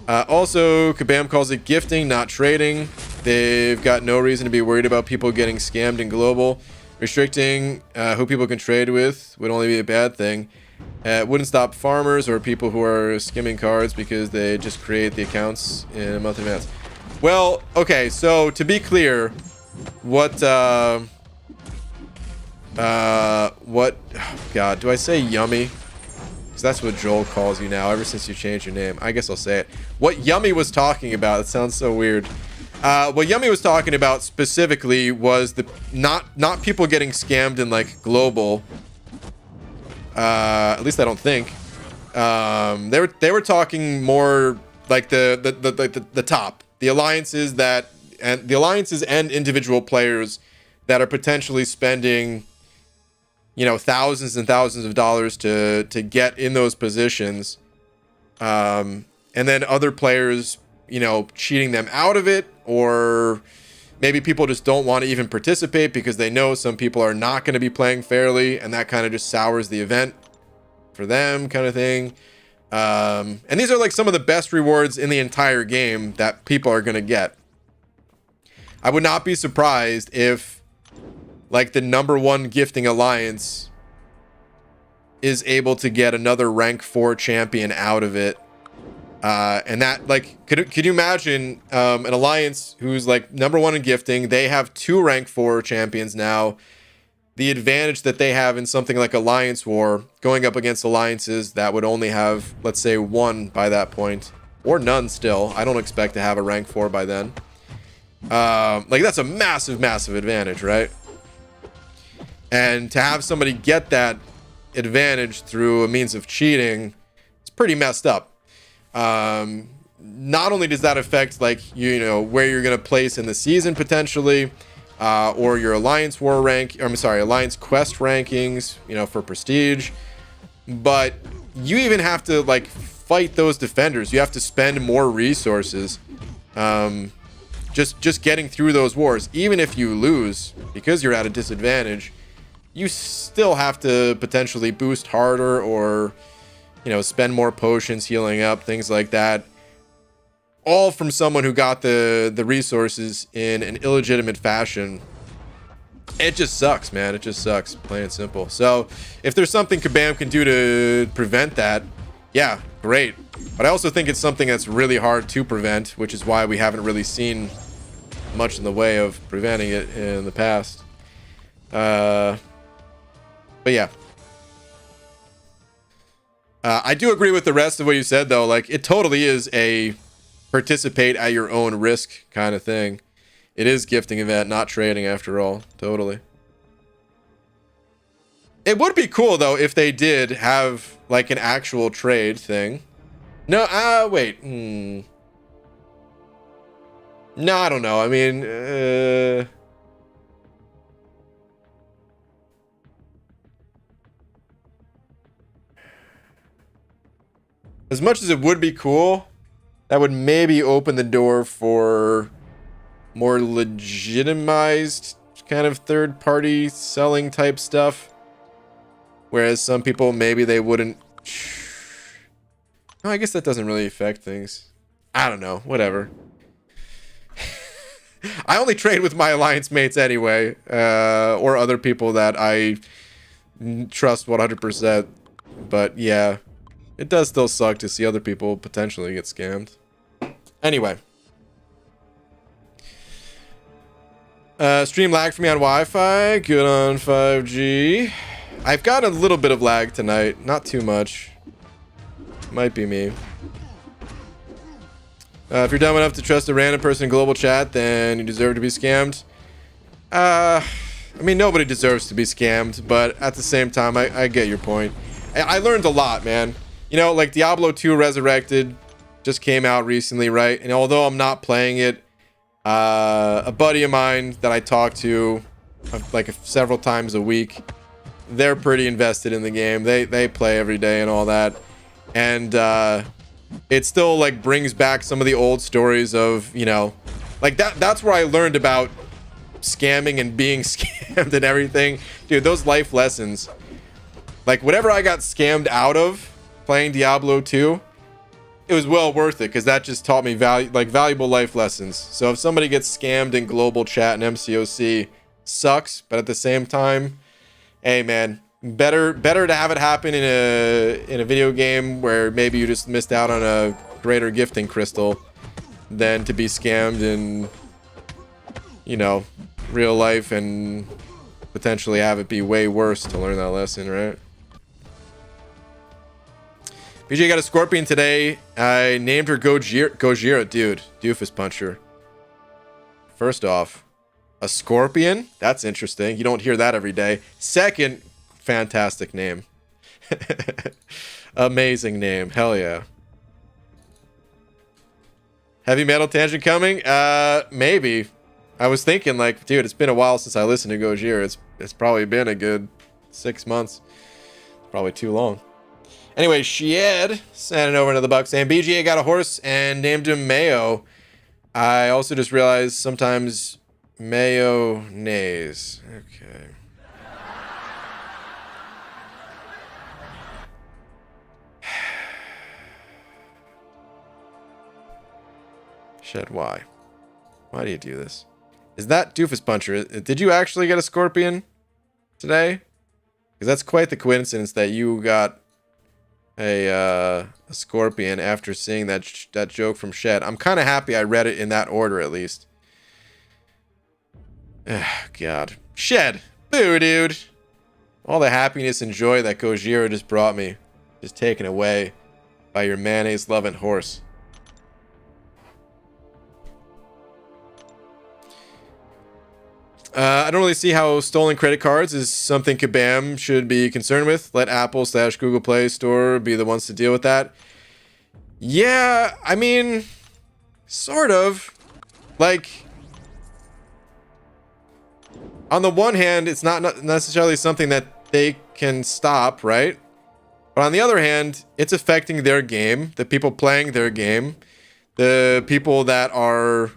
Also, Kabam calls it gifting, not trading. They've got no reason to be worried about people getting scammed in global. Restricting who people can trade with would only be a bad thing. It wouldn't stop farmers or people who are skimming cards because they just create the accounts in a month in advance. Well, okay, so to be clear, what, oh God, do I say yummy? Because that's what Joel calls you now, ever since you changed your name. I guess I'll say it. What Yummy was talking about, it sounds so weird. What Yummy was talking about specifically was the not people getting scammed in like global. At least I don't think. They were talking more like the top, the alliances and individual players that are potentially spending, you know, thousands and thousands of dollars to get in those positions, and then other players, you know, cheating them out of it, or maybe people just don't want to even participate because they know some people are not going to be playing fairly, and that kind of just sours the event for them, kind of thing. And these are like some of the best rewards in the entire game that people are going to get. I would not be surprised if like the #1 gifting alliance is able to get another rank 4 champion out of it. And that, like, could you imagine an alliance who's like #1 in gifting? They have 2 rank 4 champions now. The advantage that they have in something like Alliance War, going up against alliances that would only have, let's say, 1 by that point, or none still. I don't expect to have a rank 4 by then. Like, that's a massive advantage, right? And to have somebody get that advantage through a means of cheating, it's pretty messed up. Not only does that affect, like, you know, where you're going to place in the season potentially, or your Alliance War rank, or I'm sorry, Alliance Quest rankings, you know, for prestige, but you even have to like fight those defenders. You have to spend more resources, just getting through those wars. Even if you lose because you're at a disadvantage, you still have to potentially boost harder, or, you know, spend more potions healing up, things like that. All from someone who got the resources in an illegitimate fashion. It just sucks, man. It just sucks, plain and simple. So if there's something Kabam can do to prevent that, yeah, great. But I also think it's something that's really hard to prevent, which is why we haven't really seen much in the way of preventing it in the past. But yeah. I do agree with the rest of what you said, though. Like, it totally is a participate at your own risk kind of thing. It is gifting event, not trading, after all. Totally. It would be cool, though, if they did have like an actual trade thing. No, wait. No, I don't know. I mean, as much as it would be cool, that would maybe open the door for more legitimized kind of third-party selling type stuff. Whereas some people, maybe they wouldn't. No, I guess that doesn't really affect things. I don't know. Whatever. I only trade with my alliance mates anyway, or other people that I trust 100%. But yeah, it does still suck to see other people potentially get scammed. Anyway. Stream lag for me on Wi-Fi. Good on 5G. I've got a little bit of lag tonight. Not too much. Might be me. If you're dumb enough to trust a random person in global chat, then you deserve to be scammed. I mean, nobody deserves to be scammed, but at the same time, I get your point. I learned a lot, man. You know, like Diablo 2 Resurrected just came out recently, right? And although I'm not playing it, a buddy of mine that I talk to like several times a week, they're pretty invested in the game. They play every day and all that. And it still like brings back some of the old stories of, you know, like that's where I learned about scamming and being scammed and everything. Dude, those life lessons. Like whatever I got scammed out of playing Diablo 2, it was well worth it, because that just taught me valuable life lessons. So if somebody gets scammed in global chat and MCOC, sucks, but at the same time, hey man, better to have it happen in a video game where maybe you just missed out on a greater gifting crystal than to be scammed in, you know, real life and potentially have it be way worse to learn that lesson, right? BJ got a Scorpion today. I named her Gojira. Dude, Doofus Puncher. First off, a scorpion? That's interesting. You don't hear that every day. Second, fantastic name. Amazing name. Hell yeah. Heavy metal tangent coming? Maybe. I was thinking, like, dude, it's been a while since I listened to Gojira. It's probably been a good 6 months. Probably too long. Anyway, Shied sent it over to the Bucks saying BGA got a horse and named him Mayo. I also just realized sometimes mayonnaise. Okay. Shed, why? Why do you do this? Is that Doofus Puncher? Did you actually get a scorpion today? Because that's quite the coincidence that you got a scorpion after seeing that joke from Shed. I'm kind of happy I read it in that order at least. God. Shed. Boo, dude. All the happiness and joy that Gojira just brought me is taken away by your mayonnaise-loving horse. I don't really see how stolen credit cards is something Kabam should be concerned with. Let Apple/Google Play Store be the ones to deal with that. Yeah, I mean, sort of. Like, on the one hand, it's not necessarily something that they can stop, right? But on the other hand, it's affecting their game, the people playing their game, the people that are...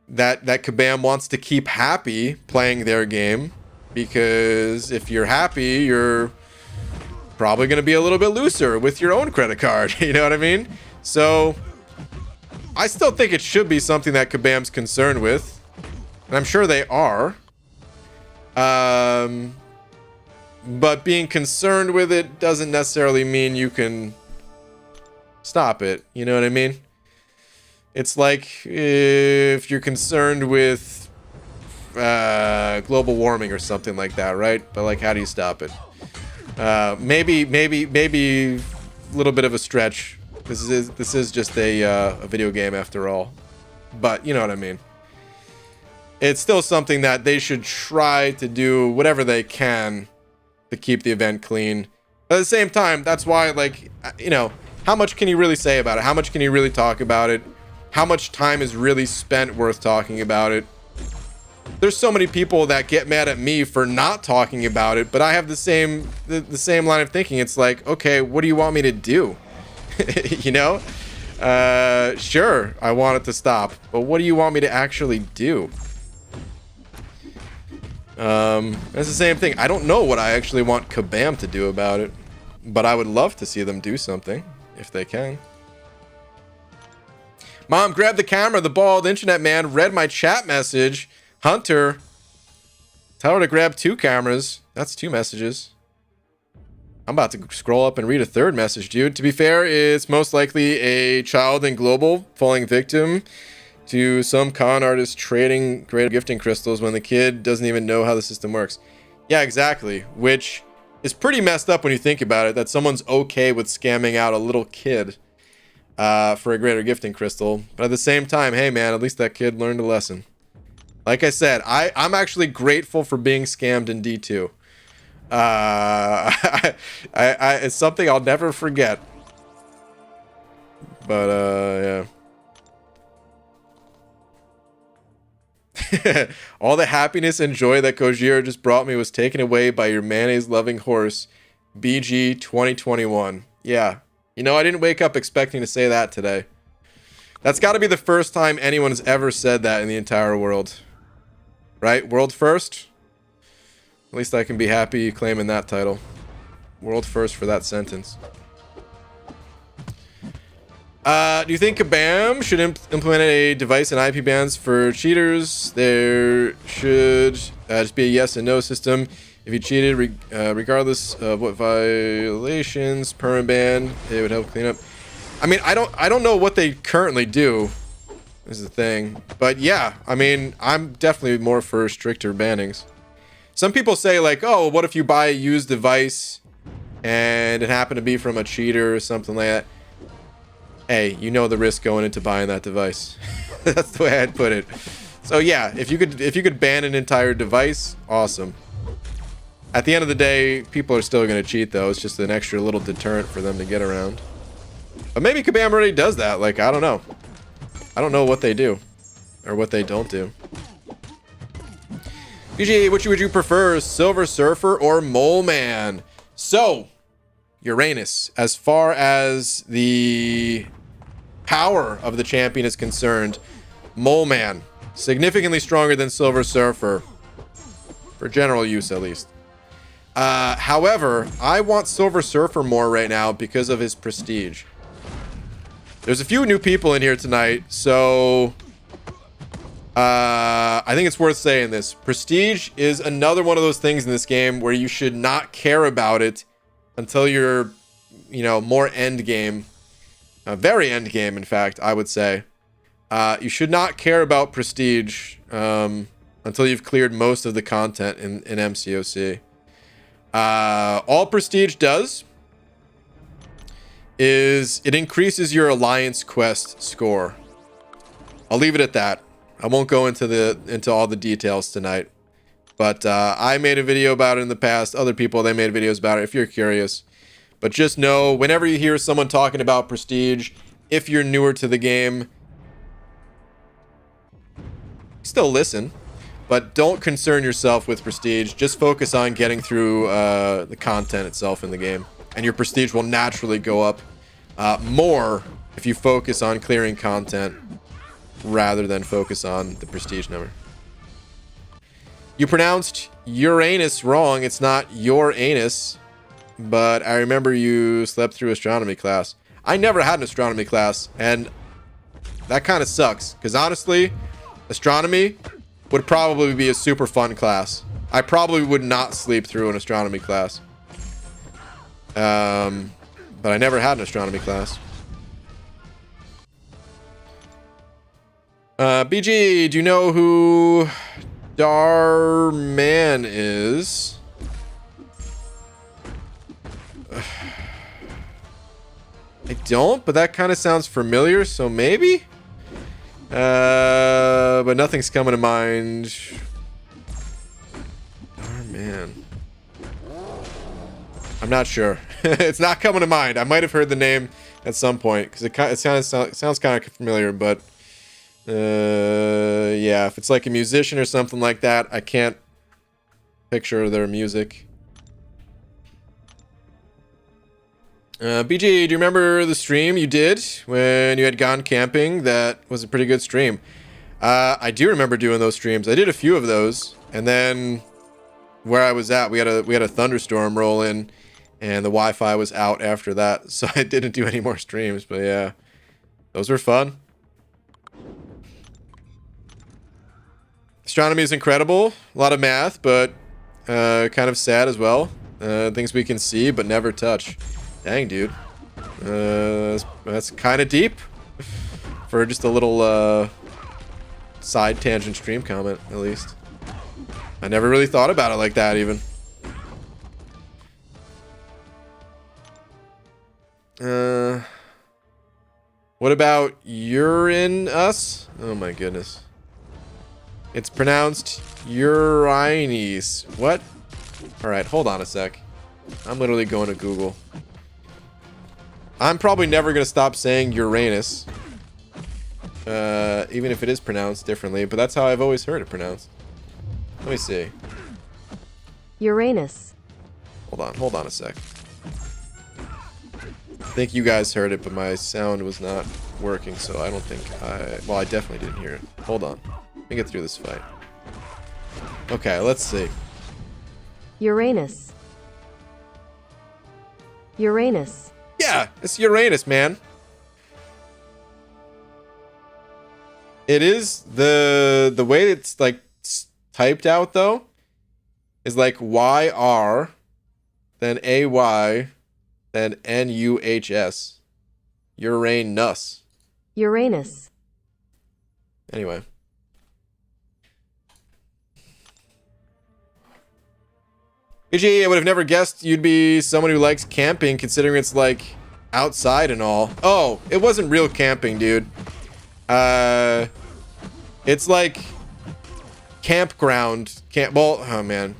that Kabam wants to keep happy playing their game, because if you're happy, you're probably going to be a little bit looser with your own credit card. You know what I mean? So I still think it should be something that Kabam's concerned with, and I'm sure they are. But being concerned with it doesn't necessarily mean you can stop it. You know what I mean? It's like if you're concerned with global warming or something like that, right? But like, how do you stop it? Maybe a little bit of a stretch. This is just a video game after all. But you know what I mean. It's still something that they should try to do whatever they can to keep the event clean. But at the same time, that's why, like, you know, how much can you really say about it? How much can you really talk about it? How much time is really spent worth talking about it? There's so many people that get mad at me for not talking about it, but I have the same line of thinking. It's like, okay, what do you want me to do? You know? Sure, I want it to stop, but what do you want me to actually do? It's the same thing. I don't know what I actually want Kabam to do about it, but I would love to see them do something if they can. Mom, grab the camera. The bald internet man read my chat message. Hunter, tell her to grab 2 cameras. That's 2 messages. I'm about to scroll up and read a 3rd message, dude. To be fair, it's most likely a child in global falling victim to some con artist trading great gifting crystals when the kid doesn't even know how the system works. Yeah, exactly. Which is pretty messed up when you think about it, that someone's okay with scamming out a little kid for a greater gifting crystal. But at the same time, hey man, at least that kid learned a lesson. Like I said, I'm actually grateful for being scammed in D2. It's something I'll never forget. But yeah. All the happiness and joy that Gojira just brought me was taken away by your mayonnaise-loving horse, BG 2021. Yeah. You know, I didn't wake up expecting to say that today. That's got to be the first time anyone's ever said that in the entire world. Right? World first? At least I can be happy claiming that title. World first for that sentence. Do you think Kabam should implement a device and IP bans for cheaters? There should just be a yes and no system. If you cheated, regardless of what violations, permaban, it would help clean up. I mean, I don't know what they currently do, is the thing. But yeah, I mean, I'm definitely more for stricter bannings. Some people say like, oh, what if you buy a used device and it happened to be from a cheater or something like that? Hey, you know the risk going into buying that device. That's the way I'd put it. So yeah, if you could ban an entire device, awesome. At the end of the day, people are still going to cheat though. It's just an extra little deterrent for them to get around. But maybe Kabam already does that. Like, I don't know. I don't know what they do or what they don't do. PGA, which would you prefer, Silver Surfer or Mole Man? So, Uranus, as far as the power of the champion is concerned, Mole Man, significantly stronger than Silver Surfer, for general use at least. However, I want Silver Surfer more right now because of his prestige. There's a few new people in here tonight, so I think it's worth saying this. Prestige is another one of those things in this game where you should not care about it until you're, you know, more end game. Very end game, in fact, I would say. You should not care about prestige until you've cleared most of the content in MCOC. All prestige does is it increases your alliance quest score. I'll leave it at that. I won't go into all the details tonight, but I made a video about it in the past. Other people, they made videos about it if you're curious. But just know, whenever you hear someone talking about prestige, if you're newer to the game, still listen, but don't concern yourself with prestige. Just focus on getting through the content itself in the game, and your prestige will naturally go up more if you focus on clearing content rather than focus on the prestige number. You pronounced Uranus wrong. It's not your anus, but I remember you slept through astronomy class. I never had an astronomy class, and that kind of sucks, because honestly, astronomy would probably be a super fun class. I probably would not sleep through an astronomy class. But I never had an astronomy class. BG, do you know who Darman is? I don't, but that kind of sounds familiar, so maybe? But nothing's coming to mind. Darman. I'm not sure. It's not coming to mind. I might have heard the name at some point because it sounds kind of familiar, but yeah, if it's like a musician or something like that, I can't picture their music. BG, do you remember the stream you did when you had gone camping? That was a pretty good stream. I do remember doing those streams. I did a few of those, and then where I was at, we had a thunderstorm roll in, and the Wi-Fi was out after that, so I didn't do any more streams. But yeah, those were fun. Astronomy is incredible. A lot of math, but kind of sad as well. Things we can see but never touch. Dang, dude. That's kind of deep for just a little side tangent stream comment, at least. I never really thought about it like that, even. What about Uranus? Oh my goodness. It's pronounced Uranus. What? Alright, hold on a sec. I'm literally going to Google. I'm probably never going to stop saying Uranus. Even if it is pronounced differently, but that's how I've always heard it pronounced. Let me see. Uranus. Hold on a sec. I think you guys heard it, but my sound was not working, so I don't think well, I definitely didn't hear it. Hold on. Let me get through this fight. Okay, let's see. Uranus. Uranus. Yeah, it's Uranus, man. It is the way it's like typed out though is like YR, then AY, then NUHS. Uranus. Uranus. Anyway. BG, I would have never guessed you'd be someone who likes camping, considering it's like outside and all. Oh, it wasn't real camping, dude. It's like campground. Well, oh man.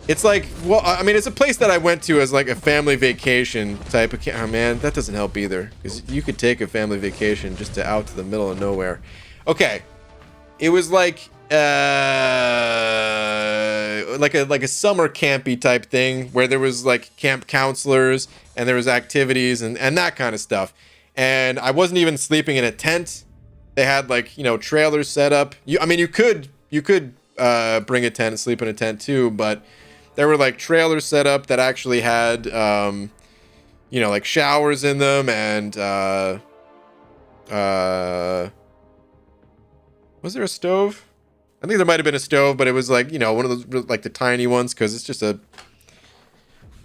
It's like, well, I mean, it's a place that I went to as like a family vacation type of oh man, that doesn't help either. Because you could take a family vacation just to out to the middle of nowhere. Okay. It was like a summer campy type thing where there was like camp counselors and there was activities and that kind of stuff. And I wasn't even sleeping in a tent. They had like, you know, trailers set up. You could bring a tent and sleep in a tent too, but there were like trailers set up that actually had, you know, like showers in them and, was there a stove? I think there might have been a stove, but it was like, you know, one of those like the tiny ones because it's just it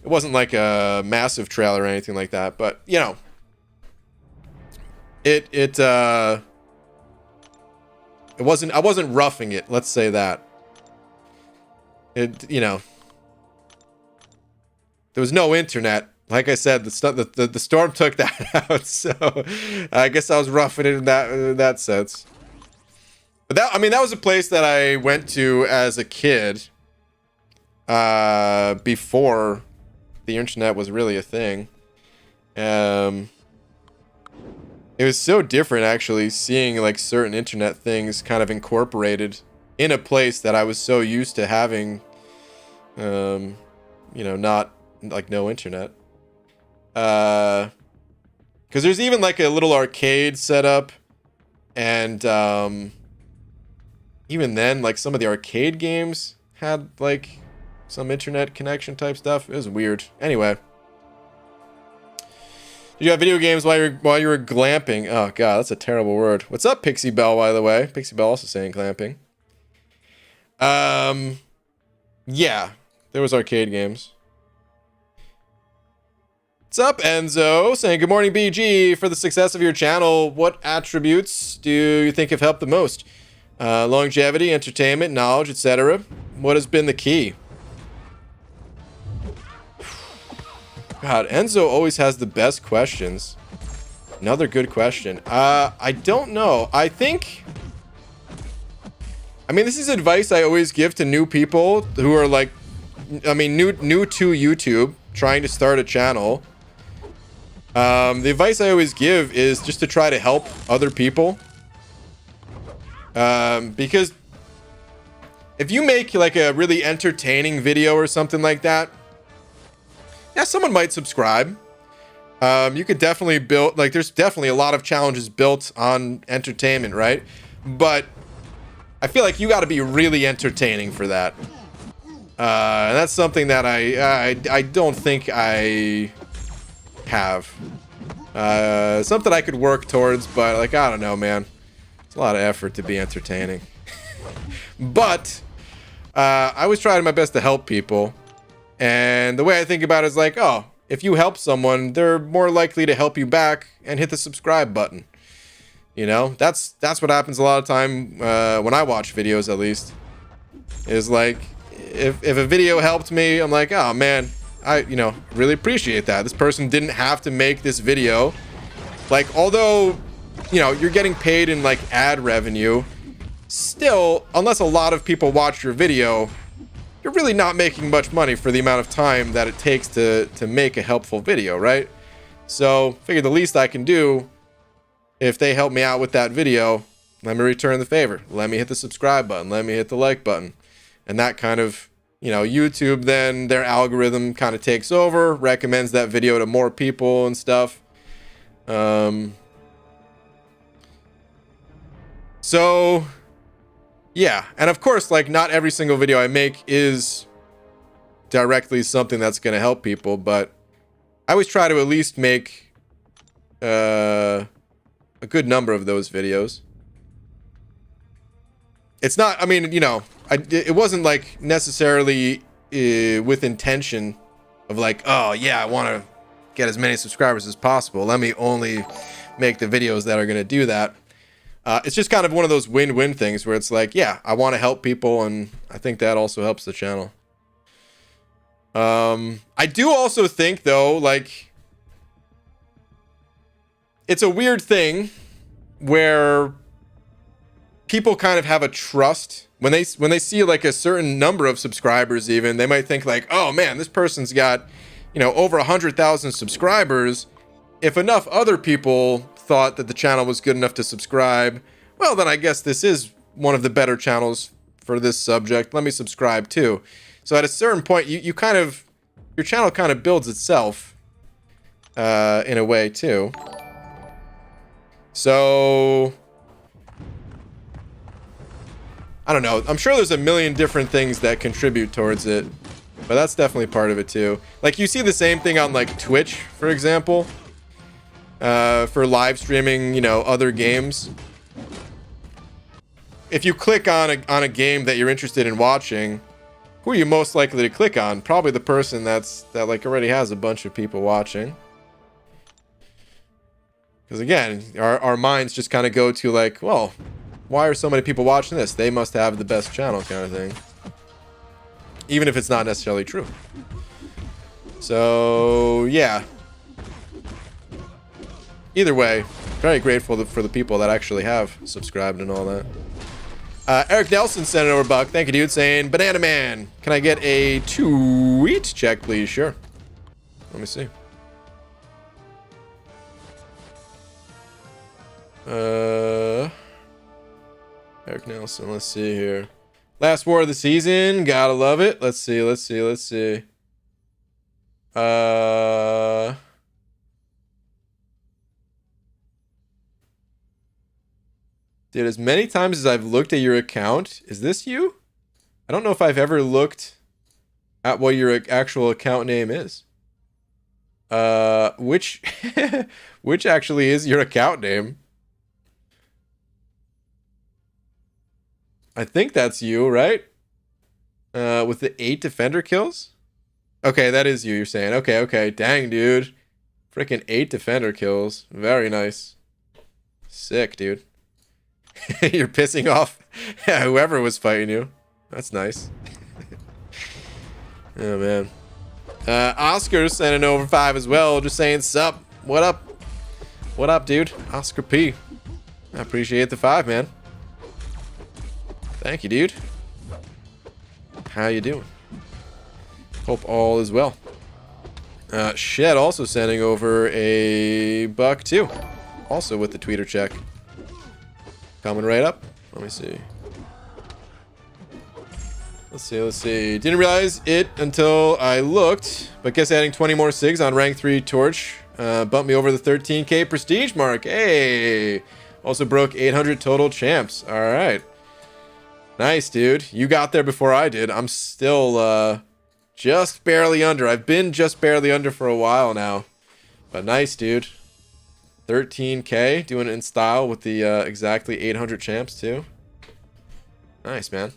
wasn't like a massive trailer or anything like that. But you know, it wasn't. I wasn't roughing it. Let's say that. You know, there was no internet. Like I said, the storm took that out. So I guess I was roughing it in that sense. But that was a place that I went to as a kid, before the internet was really a thing. It was so different actually seeing like certain internet things kind of incorporated in a place that I was so used to having, you know, not like no internet. Because there's even like a little arcade set up, and even then, like some of the arcade games had like some internet connection type stuff. It was weird. Anyway, did you have video games while you were glamping? Oh god, that's a terrible word. What's up, Pixie Bell? By the way, Pixie Bell also saying glamping. Yeah, there was arcade games. What's up, Enzo? Saying good morning, BG. For the success of your channel, what attributes do you think have helped the most? Longevity, entertainment, knowledge, etc. What has been the key? God, Enzo always has the best questions. Another good question. I don't know. I mean, this is advice I always give to new people who are like, new to YouTube, trying to start a channel. The advice I always give is just to try to help other people. Because if you make like a really entertaining video or something like that, yeah, someone might subscribe. You could definitely build, like, there's definitely a lot of challenges built on entertainment, right? But I feel like you got to be really entertaining for that. And that's something that I don't think I have. Something I could work towards, but like, I don't know, man. It's a lot of effort to be entertaining. But I always try my best to help people. And the way I think about it is like, oh, if you help someone, they're more likely to help you back and hit the subscribe button. You know, that's what happens a lot of time when I watch videos, at least. Is like, if a video helped me, I'm like, oh man, I really appreciate that. This person didn't have to make this video. Like, although, you're getting paid in like ad revenue, still, unless a lot of people watch your video, you're really not making much money for the amount of time that it takes to make a helpful video, right? So, figure the least I can do, if they help me out with that video, let me return the favor. Let me hit the subscribe button. Let me hit the like button. And that kind of, YouTube, then their algorithm kind of takes over, recommends that video to more people and stuff. So, yeah. And of course, like, not every single video I make is directly something that's going to help people, but I always try to at least make a good number of those videos. It's not, it wasn't like necessarily with intention of like, oh yeah, I want to get as many subscribers as possible. Let me only make the videos that are going to do that. It's just kind of one of those win-win things where it's like, yeah, I want to help people, and I think that also helps the channel. I do also think, though, like, it's a weird thing where people kind of have a trust when they see like a certain number of subscribers. Even they might think like, oh man, this person's got, you know, over 100,000 subscribers. If enough other people thought that the channel was good enough to subscribe, well, then I guess this is one of the better channels for this subject. Let me subscribe too. So at a certain point, you kind of, your channel kind of builds itself in a way too. So I don't know. I'm sure there's a million different things that contribute towards it, but that's definitely part of it too. Like you see the same thing on like Twitch, for example, for live streaming, you know, other games. If you click on a game that you're interested in watching, who are you most likely to click on? Probably the person that like already has a bunch of people watching. Because again, our minds just kind of go to like, well, why are so many people watching this? They must have the best channel kind of thing. Even if it's not necessarily true. So, yeah. Either way, very grateful for the people that actually have subscribed and all that. Eric Nelson sent it over buck. Thank you, dude. Saying, Banana Man, can I get a tweet check, please? Sure. Let me see. Eric Nelson, let's see here. Last war of the season. Gotta love it. Let's see. Dude, as many times as I've looked at your account, is this you? I don't know if I've ever looked at what your actual account name is. Which actually is your account name? I think that's you, right? With the 8 defender kills? Okay, that is you, you're saying. Okay. Dang, dude. Freaking 8 defender kills. Very nice. Sick, dude. You're pissing off whoever was fighting you. That's nice. Oh, man. Oscar sent an over 5 as well. Just saying, sup. What up? What up, dude? Oscar P. I appreciate the 5, man. Thank you, dude. How you doing? Hope all is well. Shed also sending over a buck too. Also with the tweeter check. Coming right up. Let me see. Let's see. Didn't realize it until I looked, but guess adding 20 more SIGs on rank 3 torch bumped me over the 13k prestige mark. Hey! Also broke 800 total champs. Alright. Nice, dude. You got there before I did. I'm still just barely under. I've been just barely under for a while now. But nice, dude. 13k, doing it in style with the exactly 800 champs too. Nice, man.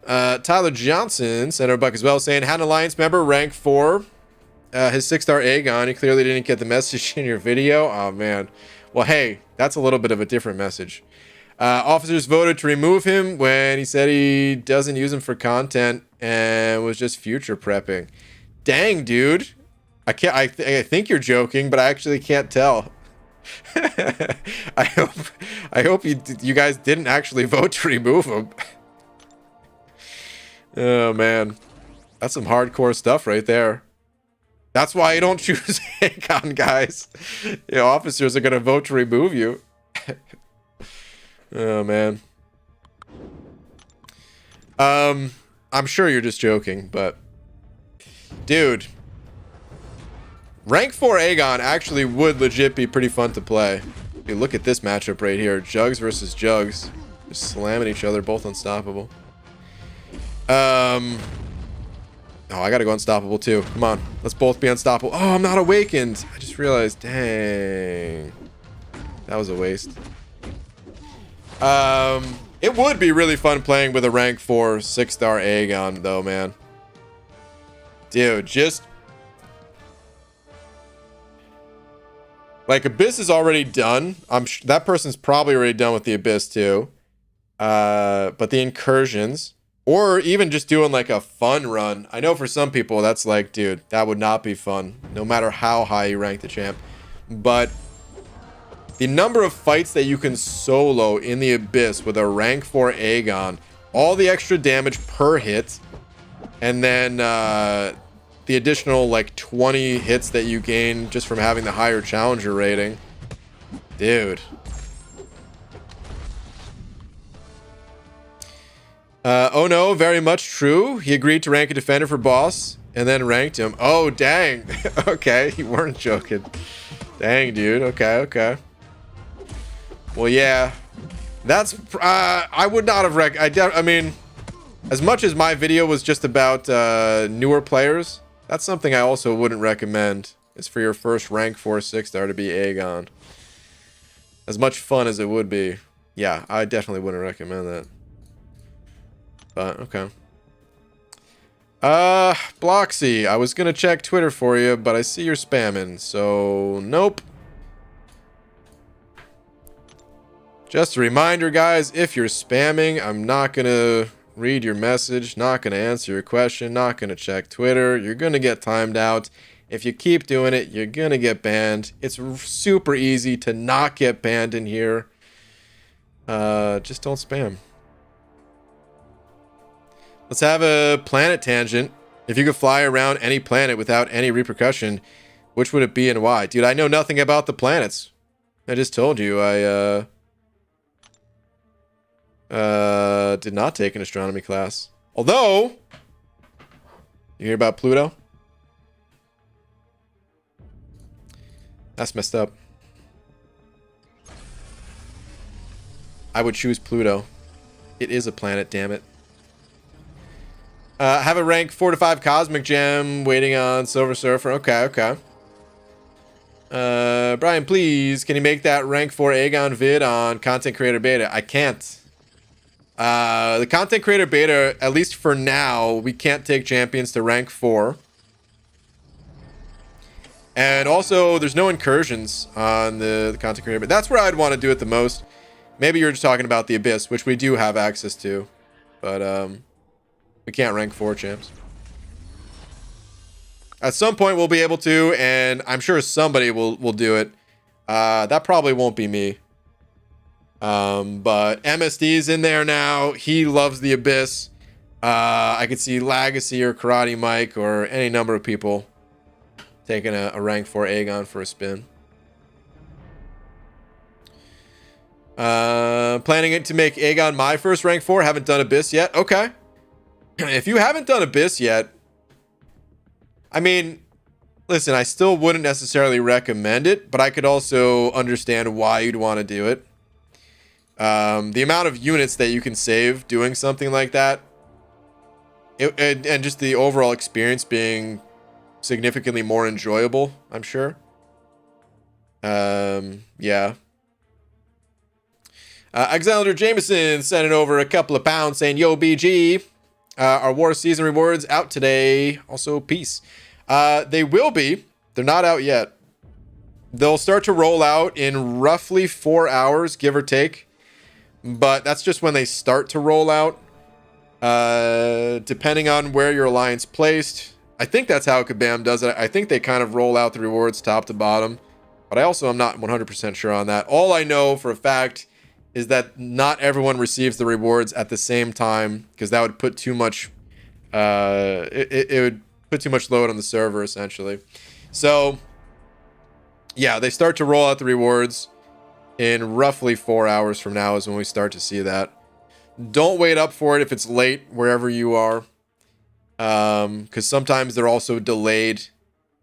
Tyler Johnson sent our buck as well, saying, had an alliance member rank 4. His 6-star Aegon. He clearly didn't get the message in your video. Oh, man. Well, hey, that's a little bit of a different message. Officers voted to remove him when he said he doesn't use him for content and was just future prepping. Dang, dude. I think you're joking, but I actually can't tell. I hope you guys didn't actually vote to remove him. Oh man, that's some hardcore stuff right there. That's why you don't choose Aegon, guys. You know, officers are gonna vote to remove you. Oh man. I'm sure you're just joking, but dude, rank 4 Aegon actually would legit be pretty fun to play. Dude, look at this matchup right here. Jugs versus Jugs. Just slamming each other, both unstoppable. Oh, I gotta go unstoppable too. Come on, let's both be unstoppable. Oh, I'm not awakened. I just realized. Dang, that was a waste. It would be really fun playing with a rank 4 6-star Aegon though, man. Dude, just like Abyss is already done. That person's probably already done with the Abyss too. But the incursions, or even just doing like a fun run. I know for some people that's like, dude, that would not be fun, no matter how high you rank the champ. But The number of fights that you can solo in the Abyss with a rank 4 Aegon, all the extra damage per hit, and then the additional like 20 hits that you gain just from having the higher challenger rating. Dude. Oh no, very much true. He agreed to rank a defender for boss and then ranked him. Oh, dang. Okay, you weren't joking. Dang, dude. Okay. Well, yeah. That's, I would not have I mean, as much as my video was just about newer players, that's something I also wouldn't recommend, is for your first rank 4 6-star to be Aegon. As much fun as it would be. Yeah, I definitely wouldn't recommend that. But, okay. Bloxy, I was gonna check Twitter for you, but I see you're spamming, so nope. Just a reminder, guys, if you're spamming, I'm not gonna read your message, not gonna answer your question, not gonna check Twitter. You're gonna get timed out. If you keep doing it, you're gonna get banned. It's super easy to not get banned in here. Just don't spam. Let's have a planet tangent. If you could fly around any planet without any repercussion, which would it be and why? Dude, I know nothing about the planets. I just told you I did not take an astronomy class. Although, you hear about Pluto? That's messed up. I would choose Pluto. It is a planet, damn it. Have a rank 4 to 5 Cosmic Gem waiting on Silver Surfer. Okay. Brian, please, can you make that rank 4 Aegon vid on Content Creator Beta? I can't. The Content Creator Beta, at least for now, we can't take champions to rank 4. And also, there's no incursions on the Content Creator Beta. That's where I'd want to do it the most. Maybe you're just talking about the Abyss, which we do have access to. But, we can't rank 4 champs. At some point, we'll be able to, and I'm sure somebody will do it. That probably won't be me. But MSD's in there now. He loves the Abyss. I could see Legacy or Karate Mike or any number of people taking a rank 4 Aegon for a spin. Planning it to make Aegon my first rank 4. Haven't done Abyss yet. Okay. If you haven't done Abyss yet, I mean, listen, I still wouldn't necessarily recommend it, but I could also understand why you'd want to do it. The amount of units that you can save doing something like that, and just the overall experience being significantly more enjoyable, I'm sure. Yeah. Alexander Jameson sending over a couple of pounds saying, yo, BG. Our War Season rewards out today. Also, peace. They will be. They're not out yet. They'll start to roll out in roughly 4 hours, give or take. But that's just when they start to roll out. Depending on where your alliance placed. I think that's how Kabam does it. I think they kind of roll out the rewards top to bottom. But I also am not 100% sure on that. All I know for a fact is that not everyone receives the rewards at the same time, because that would put too much it would put too much load on the server, essentially. So yeah, they start to roll out the rewards in roughly 4 hours from now is when we start to see that. Don't wait up for it if it's late wherever you are, because sometimes they're also delayed.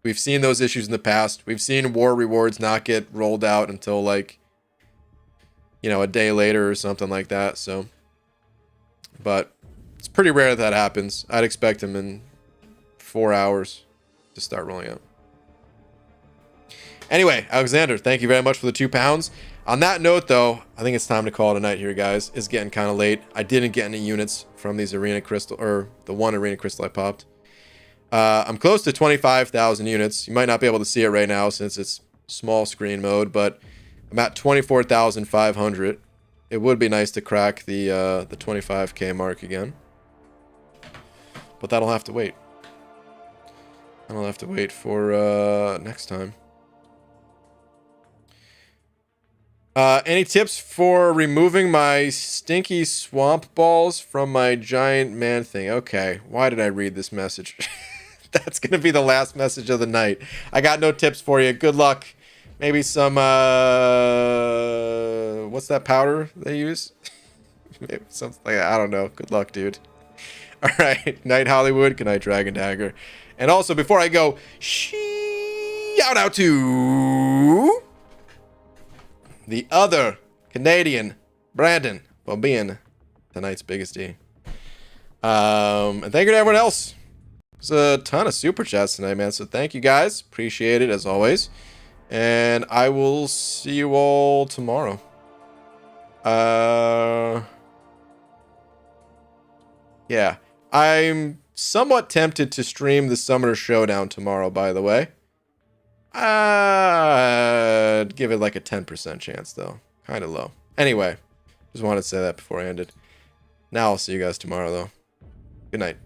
We've seen those issues in the past. We've seen war rewards not get rolled out until like, you know, a day later or something like that. So, but it's pretty rare that happens. I'd expect them in 4 hours to start rolling out. Anyway, Alexander, thank you very much for the £2. On that note, though, I think it's time to call it a night here, guys. It's getting kind of late. I didn't get any units from these Arena Crystal, or the one Arena Crystal I popped. I'm close to 25,000 units. You might not be able to see it right now since it's small screen mode, but I'm at 24,500. It would be nice to crack the 25k mark again, but that'll have to wait. I'll have to wait for next time. Any tips for removing my stinky swamp balls from my giant man thing? Okay, why did I read this message? That's gonna be the last message of the night. I got no tips for you. Good luck. Maybe some, what's that powder they use? Maybe something like that. I don't know. Good luck, dude. All right. Night Hollywood. Good night, Dragon Dagger. And also, before I go, shout out to the other Canadian, Brandon, for being tonight's biggest D. And thank you to everyone else. There's a ton of super chats tonight, man. So thank you guys. Appreciate it as always. And I will see you all tomorrow. Yeah. I'm somewhat tempted to stream the Summoner Showdown tomorrow, by the way. I'd give it like a 10% chance, though. Kind of low. Anyway, just wanted to say that before I ended. Now I'll see you guys tomorrow, though. Good night.